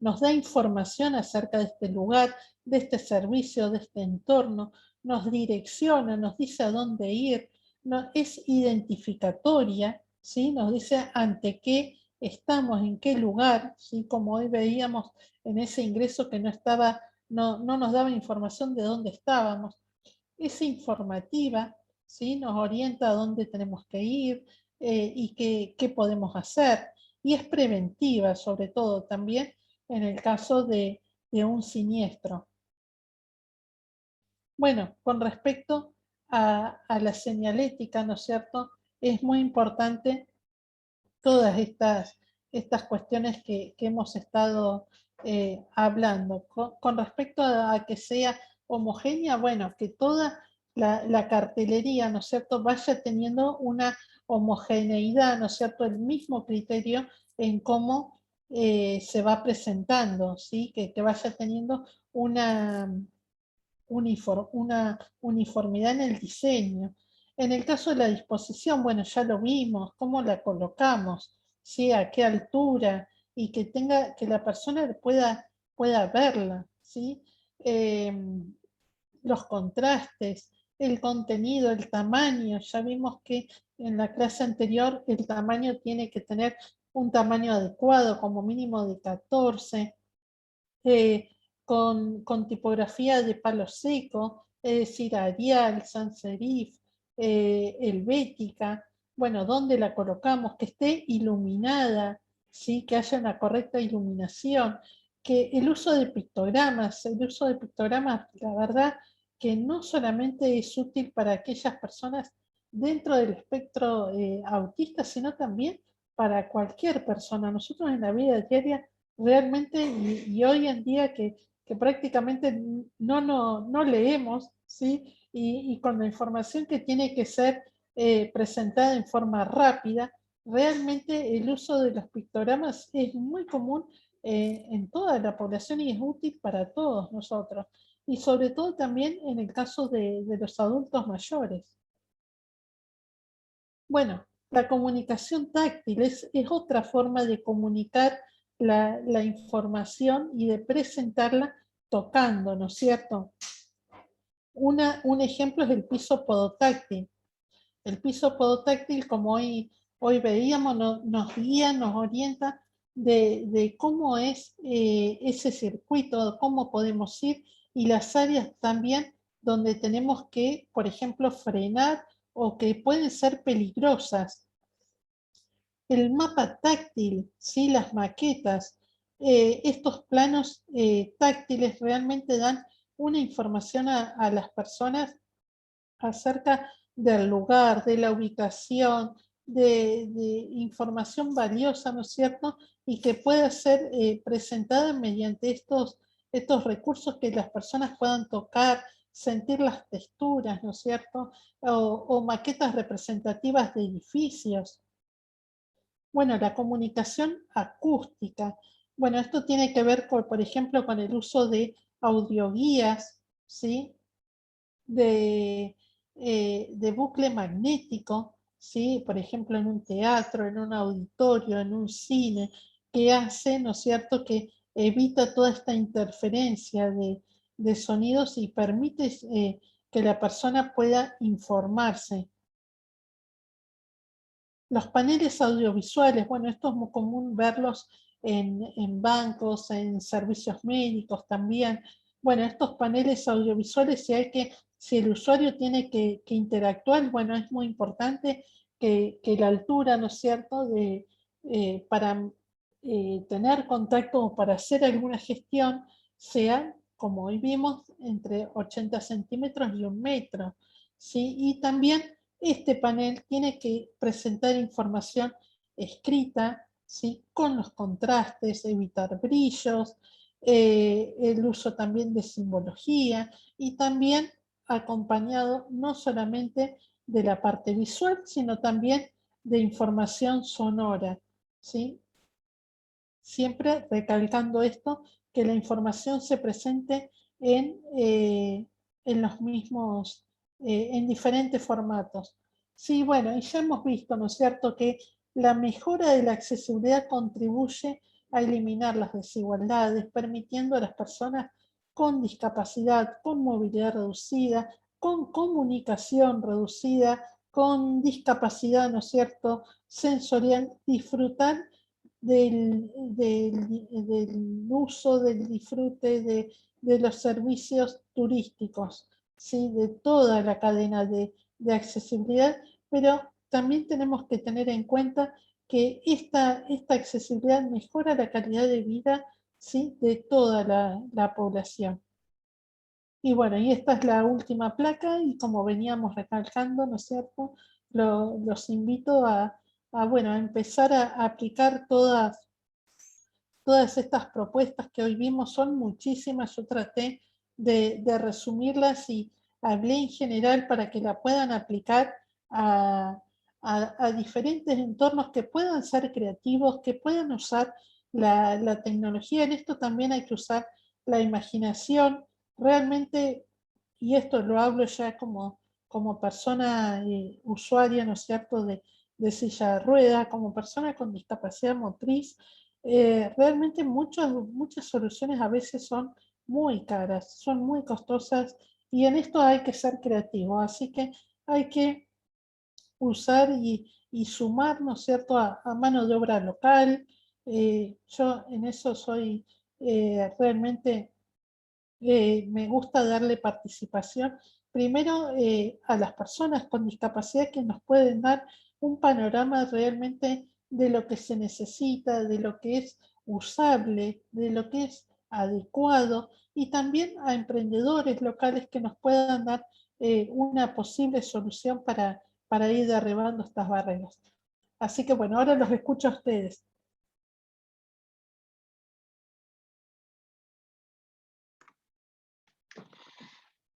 Speaker 4: nos da información acerca de este lugar, de este servicio, de este entorno, nos direcciona, nos dice a dónde ir, es identificatoria, ¿sí? Nos dice ante qué estamos, en qué lugar, ¿sí? Como hoy veíamos en ese ingreso que no nos daba información de dónde estábamos. Es informativa, ¿sí? Nos orienta a dónde tenemos que ir y qué podemos hacer. Y es preventiva, sobre todo, también en el caso de un siniestro. Bueno, con respecto a la señalética, ¿no es cierto?, es muy importante todas estas cuestiones que hemos estado hablando. Con respecto a que sea homogénea, bueno, que la cartelería, ¿no es cierto?, vaya teniendo una homogeneidad, ¿no es cierto?, el mismo criterio en cómo se va presentando, ¿sí?, que vaya teniendo una uniformidad en el diseño. En el caso de la disposición, bueno, ya lo vimos, cómo la colocamos, ¿sí?, a qué altura, y que la persona pueda verla, ¿sí? Los contrastes, el contenido, el tamaño. Ya vimos que en la clase anterior el tamaño tiene que tener un tamaño adecuado, como mínimo de 14, con tipografía de palo seco, es decir, Arial, sans serif, helvética. Bueno, ¿dónde la colocamos? Que esté iluminada, ¿sí? Que haya una correcta iluminación, que el uso de pictogramas, la verdad que no solamente es útil para aquellas personas dentro del espectro autista, sino también para cualquier persona. Nosotros en la vida diaria realmente, y hoy en día que prácticamente no leemos, ¿sí? Y con la información que tiene que ser presentada en forma rápida, realmente el uso de los pictogramas es muy común en toda la población y es útil para todos nosotros. Y sobre todo también en el caso de los adultos mayores. Bueno, la comunicación táctil es otra forma de comunicar la información y de presentarla tocando, ¿no es cierto? Un ejemplo es el piso podotáctil. El piso podotáctil, como hoy veíamos, nos guía, nos orienta de cómo es ese circuito, cómo podemos ir, y las áreas también donde tenemos que, por ejemplo, frenar o que pueden ser peligrosas. El mapa táctil, ¿sí? Las maquetas, estos planos táctiles realmente dan una información a las personas acerca del lugar, de la ubicación, de información valiosa, ¿no es cierto? Y que pueda ser presentada mediante estos recursos, que las personas puedan tocar, sentir las texturas, ¿no es cierto? O maquetas representativas de edificios. Bueno, la comunicación acústica. Bueno, esto tiene que ver, por ejemplo, con el uso de audioguías, ¿sí? De bucle magnético, ¿sí? Por ejemplo, en un teatro, en un auditorio, en un cine, que hace, ¿no es cierto?, que evita toda esta interferencia de sonidos y permite que la persona pueda informarse. Los paneles audiovisuales, bueno, esto es muy común verlos en bancos, en servicios médicos también. Bueno, estos paneles audiovisuales, si el usuario tiene que interactuar, bueno, es muy importante que la altura, ¿no es cierto?, para tener contacto o para hacer alguna gestión, sea, como hoy vimos, entre 80 centímetros y 1 metro, ¿sí? Y también este panel tiene que presentar información escrita, ¿sí? Con los contrastes, evitar brillos, el uso también de simbología, y también acompañado no solamente de la parte visual, sino también de información sonora, ¿sí? Siempre recalcando esto, que la información se presente en los mismos, en diferentes formatos. Sí, bueno, y ya hemos visto, ¿no es cierto?, que la mejora de la accesibilidad contribuye a eliminar las desigualdades, permitiendo a las personas con discapacidad, con movilidad reducida, con comunicación reducida, con discapacidad, ¿no es cierto?, sensorial, disfrutar del uso, del disfrute de los servicios turísticos, ¿sí? De toda la cadena de accesibilidad, pero también tenemos que tener en cuenta que esta accesibilidad mejora la calidad de vida, ¿sí?, de toda la población. Y bueno, y esta es la última placa, y como veníamos recalcando, ¿no es cierto?, los invito a empezar a aplicar todas estas propuestas que hoy vimos. Son muchísimas, yo traté de resumirlas, y hablé en general para que la puedan aplicar a diferentes entornos que puedan ser creativos, que puedan usar la tecnología. En esto también hay que usar la imaginación. Realmente, y esto lo hablo ya como persona usuaria, ¿no es cierto?, de silla de ruedas, como persona con discapacidad motriz, realmente muchas soluciones a veces son muy caras, son muy costosas, y en esto hay que ser creativo, así que hay que usar y sumar, ¿no es cierto?, a mano de obra local. Yo en eso soy realmente, me gusta darle participación, primero a las personas con discapacidad que nos pueden dar un panorama realmente de lo que se necesita, de lo que es usable, de lo que es adecuado, y también a emprendedores locales que nos puedan dar una posible solución para ir derribando estas barreras. Así que bueno, ahora los escucho a ustedes.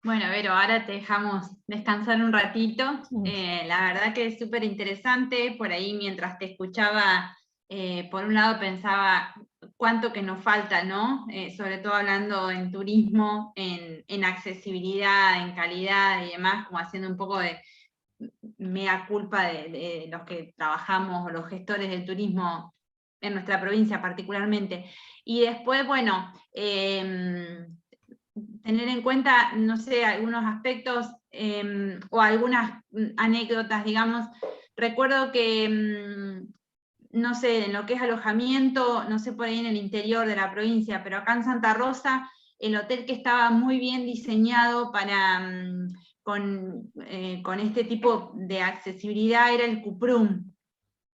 Speaker 2: Bueno, Vero, ahora te dejamos descansar un ratito. La verdad que es súper interesante. Por ahí, mientras te escuchaba, por un lado pensaba cuánto que nos falta, ¿no? Sobre todo hablando en turismo, en accesibilidad, en calidad y demás, como haciendo un poco de mea culpa de los que trabajamos, o los gestores del turismo en nuestra provincia particularmente. Y después, bueno, tener en cuenta, no sé, algunos aspectos o algunas anécdotas, digamos. Recuerdo que, no sé, en lo que es alojamiento, no sé por ahí en el interior de la provincia, pero acá en Santa Rosa, el hotel que estaba muy bien diseñado para, con este tipo de accesibilidad era el Cuprum,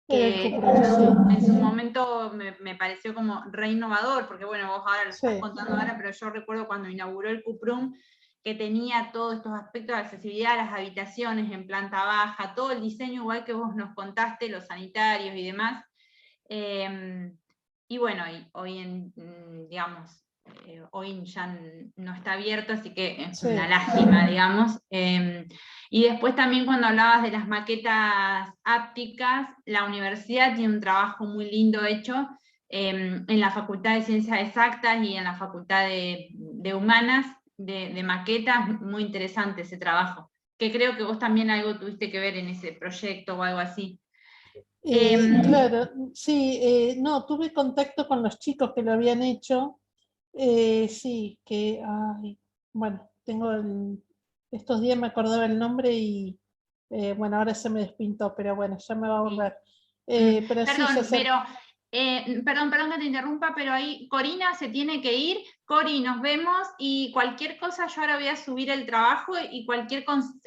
Speaker 2: que en su momento me pareció como re innovador, porque bueno, vos ahora lo estás contando ahora, pero yo recuerdo cuando inauguró el Cuprum, que tenía todos estos aspectos de accesibilidad, las habitaciones en planta baja, todo el diseño igual que vos nos contaste, los sanitarios y demás. Y bueno, hoy digamos, hoy ya no está abierto, así que es una lástima, digamos. Y después también cuando hablabas de las maquetas ápticas, la universidad tiene un trabajo muy lindo hecho en la Facultad de Ciencias Exactas y en la Facultad de Humanas, de maquetas, muy interesante ese trabajo, que creo que vos también algo tuviste que ver en ese proyecto o algo así.
Speaker 4: Claro, sí, no, tuve contacto con los chicos que lo habían hecho, sí, que, ay, bueno, estos días me acordaba el nombre y, bueno, ahora se me despintó, pero bueno, ya me va a volver. Pero
Speaker 2: perdón,
Speaker 4: sí,
Speaker 2: perdón que te interrumpa, pero ahí Corina se tiene que ir. Cori, nos vemos, y cualquier cosa yo ahora voy a subir el trabajo, y cualquier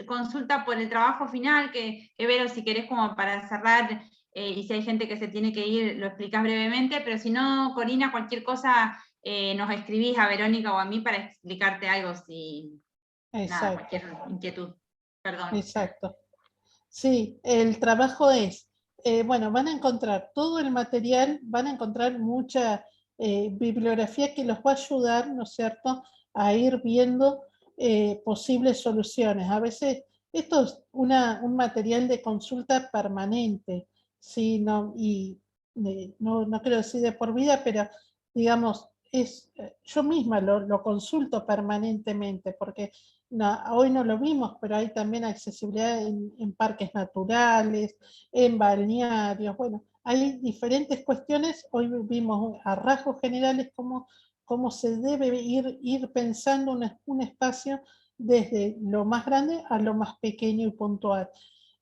Speaker 2: consulta por el trabajo final, que Vero, si querés como para cerrar, y si hay gente que se tiene que ir, lo explicás brevemente, pero si no, Corina, cualquier cosa nos escribís a Verónica o a mí para explicarte algo, si nada, cualquier inquietud. Perdón.
Speaker 4: Exacto. Sí, el trabajo es, bueno, van a encontrar todo el material, van a encontrar mucha bibliografía que los va a ayudar, ¿no es cierto?, a ir viendo posibles soluciones. A veces esto es un material de consulta permanente, ¿sí? No, y no quiero decir de por vida, pero digamos, yo misma lo consulto permanentemente, porque hoy no lo vimos, pero hay también accesibilidad en parques naturales, en balnearios. Bueno, hay diferentes cuestiones. Hoy vimos a rasgos generales cómo se debe ir pensando un espacio desde lo más grande a lo más pequeño y puntual.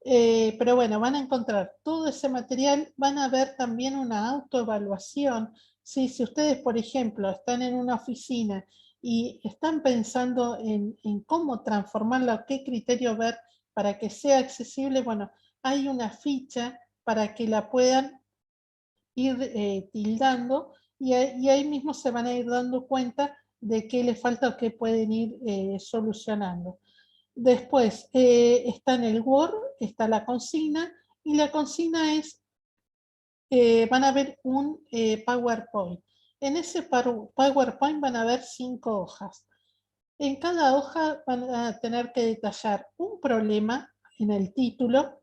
Speaker 4: Pero bueno, van a encontrar todo ese material, van a ver también una autoevaluación. ¿Sí? Si ustedes, por ejemplo, están en una oficina y están pensando en cómo transformarla, qué criterio ver para que sea accesible, bueno, hay una ficha para que la puedan ir tildando, y ahí mismo se van a ir dando cuenta de qué les falta o qué pueden ir solucionando. Después está en el Word, está la consigna, y la consigna es, van a ver un PowerPoint. En ese PowerPoint van a ver 5 hojas. En cada hoja van a tener que detallar un problema en el título,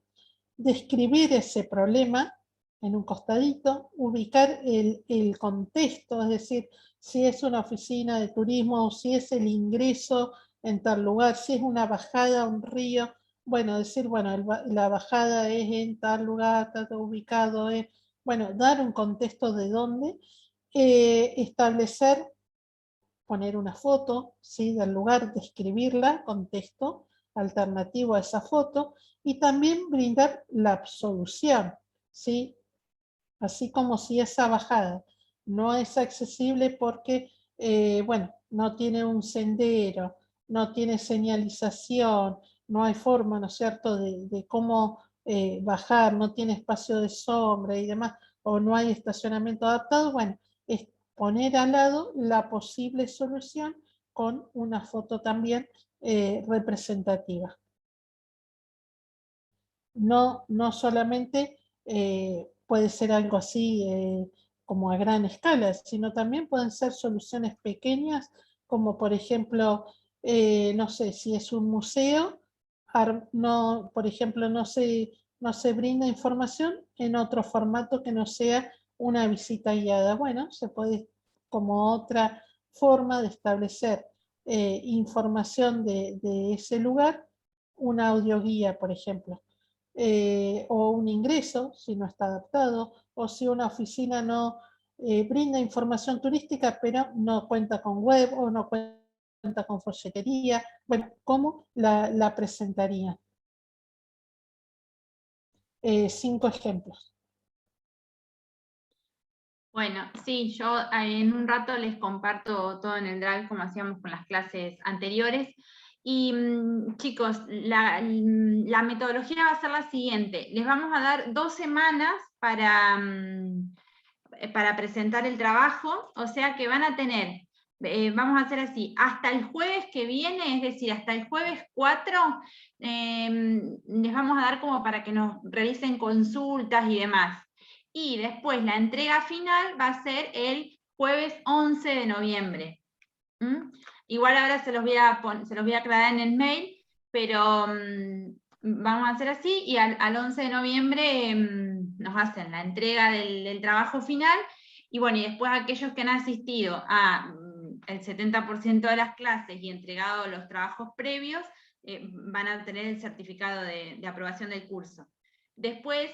Speaker 4: describir ese problema en un costadito, ubicar el contexto, es decir, si es una oficina de turismo o si es el ingreso en tal lugar, si es una bajada a un río, bueno, decir, bueno, la bajada es en tal lugar, está ubicado, bueno, dar un contexto de dónde, establecer, poner una foto, ¿sí?, del lugar, describirla con texto alternativo a esa foto, y también brindar la solución, ¿sí? Así como si esa bajada no es accesible porque, bueno, no tiene un sendero, no tiene señalización, no hay forma, ¿no es cierto?, de cómo bajar, no tiene espacio de sombra y demás, o no hay estacionamiento adaptado, bueno, es poner al lado la posible solución con una foto también representativa. No solamente puede ser algo así como a gran escala, sino también pueden ser soluciones pequeñas, como por ejemplo, no sé, si es un museo, no, por ejemplo, no se brinda información en otro formato que no sea una visita guiada. Bueno, se puede como otra forma de establecer información de ese lugar, una audioguía, por ejemplo. O un ingreso, si no está adaptado, o si una oficina no brinda información turística, pero no cuenta con web o no cuenta con folletería. Bueno, ¿cómo la presentaría? 5 ejemplos.
Speaker 2: Bueno, sí, yo en un rato les comparto todo en el Drive como hacíamos con las clases anteriores. Y chicos, la metodología va a ser la siguiente. Les vamos a dar 2 semanas para presentar el trabajo, o sea que van a tener, vamos a hacer así, hasta el jueves que viene, es decir, hasta el jueves 4, les vamos a dar como para que nos realicen consultas y demás. Y después la entrega final va a ser el jueves 11 de noviembre. Igual ahora se los voy a aclarar en el mail, pero vamos a hacer así, y al 11 de noviembre nos hacen la entrega del trabajo final, y bueno, y después aquellos que han asistido a el 70% de las clases y entregado los trabajos previos, van a obtener el certificado de aprobación del curso. Después,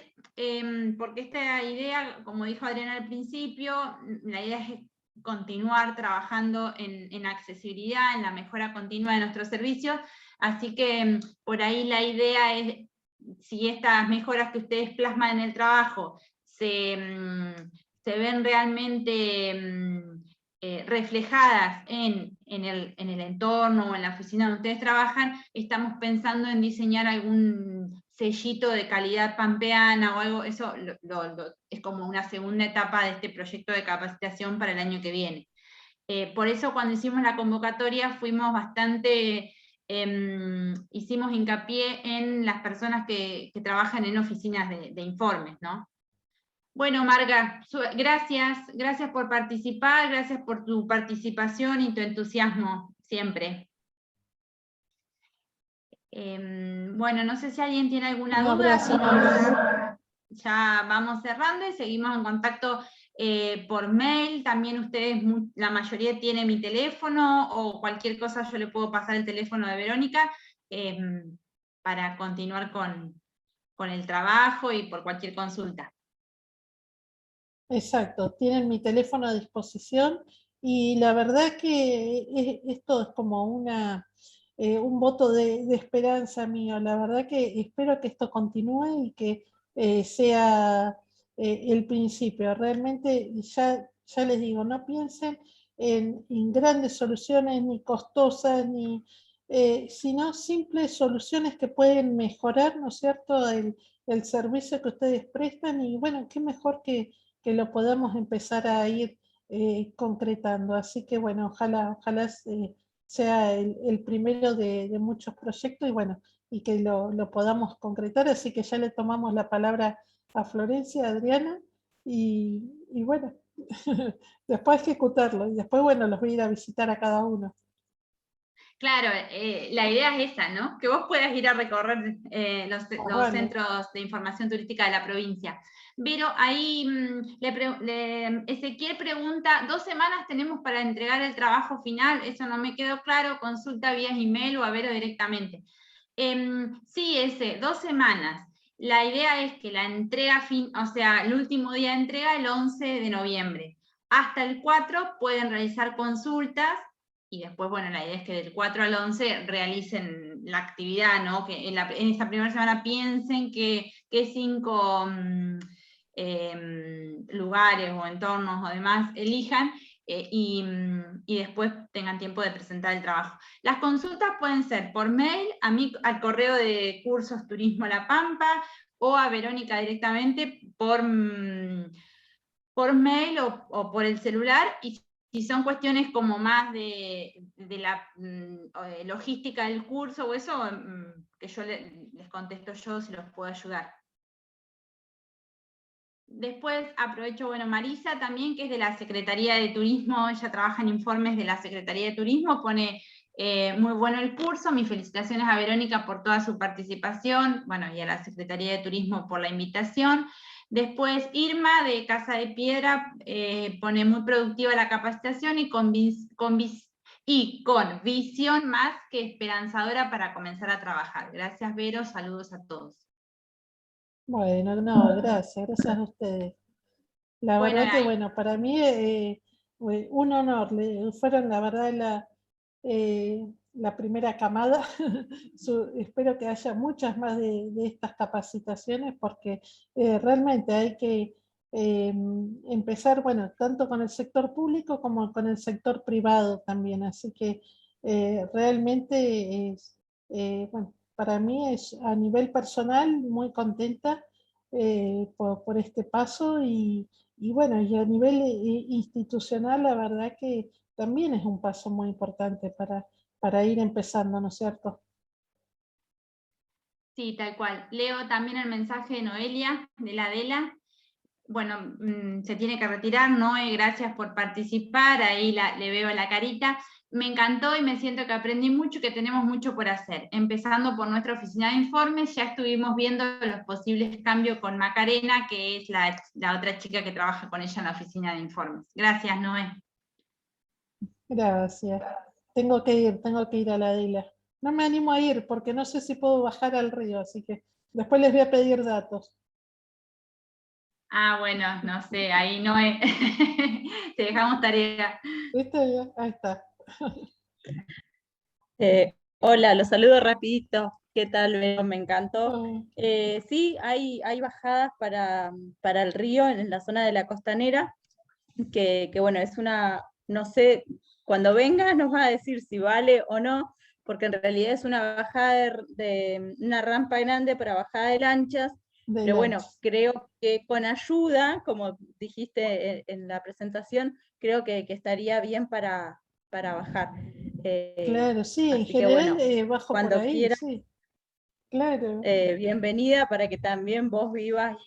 Speaker 2: porque esta idea, como dijo Adriana al principio, la idea es continuar trabajando en accesibilidad, en la mejora continua de nuestros servicios, así que por ahí la idea es, si estas mejoras que ustedes plasman en el trabajo se ven realmente reflejadas en el entorno o en la oficina donde ustedes trabajan, estamos pensando en diseñar algún sellito de calidad pampeana o algo, eso es como una segunda etapa de este proyecto de capacitación para el año que viene. Por eso cuando hicimos la convocatoria fuimos bastante, hicimos hincapié en las personas que trabajan en oficinas de informes, ¿no? Bueno, Marga, gracias por participar, gracias por tu participación y tu entusiasmo siempre. Bueno, no sé si alguien tiene alguna duda, si no, ya vamos cerrando y seguimos en contacto por mail. También ustedes, la mayoría tiene mi teléfono, o cualquier cosa yo le puedo pasar el teléfono de Verónica para continuar con el trabajo y por cualquier consulta.
Speaker 4: Exacto, tienen mi teléfono a disposición, y la verdad que esto es como un voto de esperanza mío. La verdad que espero que esto continúe y que sea el principio. Realmente ya les digo, no piensen en grandes soluciones ni costosas, sino simples soluciones que pueden mejorar, ¿no es cierto?, el servicio que ustedes prestan. Y bueno, qué mejor que lo podamos empezar a ir concretando. Así que bueno, ojalá sea el primero de muchos proyectos, y bueno, y que lo podamos concretar. Así que ya le tomamos la palabra a Florencia, a Adriana, y bueno, después ejecutarlo, y después bueno, los voy a ir a visitar a cada uno.
Speaker 2: Claro, la idea es esa, ¿no? Que vos puedas ir a recorrer los
Speaker 4: bueno.
Speaker 2: centros de información turística de la provincia. Pero ahí Ezequiel pregunta, 2 semanas tenemos para entregar el trabajo final, eso no me quedó claro, consulta vía email o a Vero directamente. Sí, 2 semanas. La idea es que la entrega, o sea, el último día de entrega el 11 de noviembre. Hasta el 4 pueden realizar consultas, y después, bueno, la idea es que del 4 al 11 realicen la actividad, ¿no? Que en esa primera semana piensen qué 5 lugares o entornos o demás elijan, y después tengan tiempo de presentar el trabajo. Las consultas pueden ser por mail, a mí al correo de Cursos Turismo La Pampa, o a Verónica directamente por mail o por el celular, y si son cuestiones como más de la logística del curso o eso, que yo les contesto yo si los puedo ayudar. Después aprovecho, bueno, Marisa también, que es de la Secretaría de Turismo, ella trabaja en informes de la Secretaría de Turismo, pone muy bueno el curso, mis felicitaciones a Verónica por toda su participación, bueno, y a la Secretaría de Turismo por la invitación. Después Irma, de Casa de Piedra, pone muy productiva la capacitación y con visión más que esperanzadora para comenzar a trabajar. Gracias, Vero, saludos a todos.
Speaker 4: Bueno, no, gracias a ustedes. La
Speaker 2: Bueno,
Speaker 4: verdad que,
Speaker 2: ahí-
Speaker 4: bueno, para mí un honor. Fueron, la verdad, la primera camada. Espero que haya muchas más de estas capacitaciones, porque realmente hay que empezar, bueno, tanto con el sector público como con el sector privado también. Así que realmente bueno, para mí es, a nivel personal, muy contenta por este paso, y bueno, y a nivel institucional, la verdad que también es un paso muy importante para ir empezando, ¿no es cierto?
Speaker 2: Sí, tal cual. Leo también el mensaje de Noelia, de la Adela. Bueno, se tiene que retirar, Noé, gracias por participar, ahí le veo la carita. Me encantó y me siento que aprendí mucho y que tenemos mucho por hacer. Empezando por nuestra oficina de informes, ya estuvimos viendo los posibles cambios con Macarena, que es la otra chica que trabaja con ella en la oficina de informes. Gracias, Noé.
Speaker 4: Gracias. Tengo que ir a la Dila. No me animo a ir porque no sé si puedo bajar al río, así que después les voy a pedir datos.
Speaker 2: Ah, bueno, no sé, ahí Noé. Te dejamos tarea.
Speaker 4: ¿Viste? Ahí está.
Speaker 8: Hola, los saludo rapidito. ¿Qué tal, Vero? Me encantó.
Speaker 4: Oh,
Speaker 8: Sí, hay bajadas para el río en la zona de la costanera, que bueno, es no sé, cuando vengas nos va a decir si vale o no, porque en realidad es una bajada de una rampa grande para bajada de lanchas,
Speaker 4: de
Speaker 8: pero bueno,
Speaker 4: lanchas.
Speaker 8: creo que con ayuda, como dijiste en la presentación, creo que estaría bien para bajar.
Speaker 4: Claro, sí, en
Speaker 8: Así que
Speaker 4: general
Speaker 8: bueno,
Speaker 4: bajo por
Speaker 8: cuando
Speaker 4: ahí,
Speaker 8: quieras,
Speaker 4: sí. Claro.
Speaker 8: bienvenida para que también vos vivas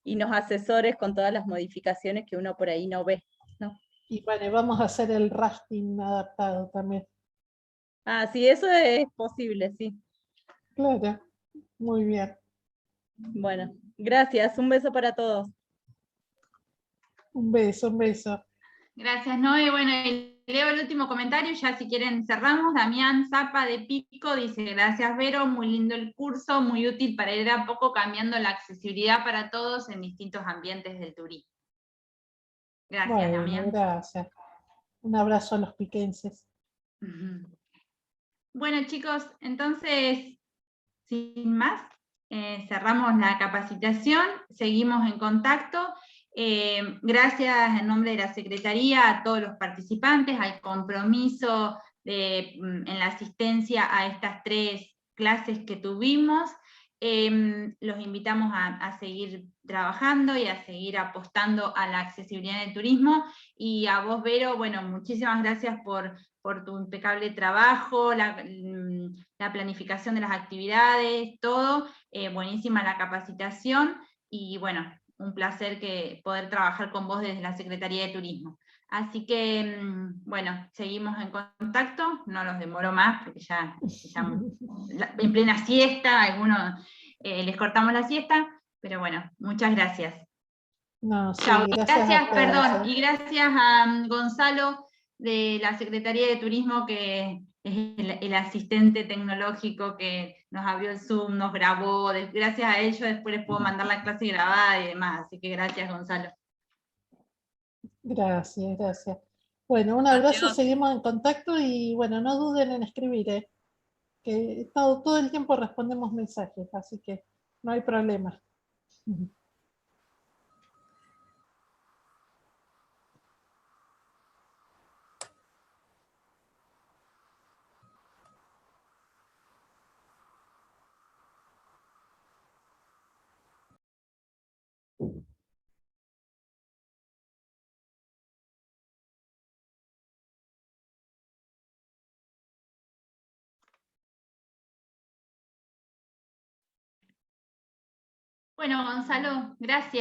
Speaker 8: y nos asesores con todas las modificaciones que uno por ahí no ve, ¿no?
Speaker 4: Y bueno, vamos a hacer el rafting adaptado también.
Speaker 8: Ah, sí, eso es posible, sí.
Speaker 4: Claro, muy bien.
Speaker 8: Bueno, gracias, un beso para todos.
Speaker 4: Un beso, un beso.
Speaker 2: Gracias, Noé. Bueno, y leo el último comentario, ya si quieren cerramos. Damián Zapa de Pico dice, gracias Vero, muy lindo el curso, muy útil para ir a poco cambiando la accesibilidad para todos en distintos ambientes del turismo. Gracias,
Speaker 4: Bueno,
Speaker 2: Damián.
Speaker 4: gracias. Un abrazo a los piquenses.
Speaker 2: Bueno, chicos, entonces, sin más, cerramos la capacitación, seguimos en contacto. Gracias en nombre de la Secretaría a todos los participantes, al compromiso en la asistencia a estas 3 clases que tuvimos. Los invitamos a seguir trabajando y a seguir apostando a la accesibilidad en el turismo. Y a vos, Vero, bueno, muchísimas gracias por tu impecable trabajo, la planificación de las actividades, todo. Buenísima la capacitación y bueno, un placer poder trabajar con vos desde la Secretaría de Turismo. Así que, bueno, seguimos en contacto, no los demoro más porque ya estamos en plena siesta, algunos les cortamos la siesta, pero bueno, muchas gracias.
Speaker 4: No, sí,
Speaker 2: Chao, y
Speaker 4: gracias a
Speaker 2: gracias,
Speaker 4: ustedes,
Speaker 2: perdón, y gracias a Gonzalo de la Secretaría de Turismo, que es el asistente tecnológico que nos abrió el Zoom, nos grabó, gracias a ellos después les puedo mandar la clase grabada y demás, así que gracias, Gonzalo.
Speaker 4: Gracias, gracias. Bueno, un abrazo,
Speaker 3: Adiós.
Speaker 4: seguimos en contacto y bueno, no duden en escribir, que todo el tiempo respondemos mensajes, así que no hay problema.
Speaker 2: Bueno, Gonzalo, gracias.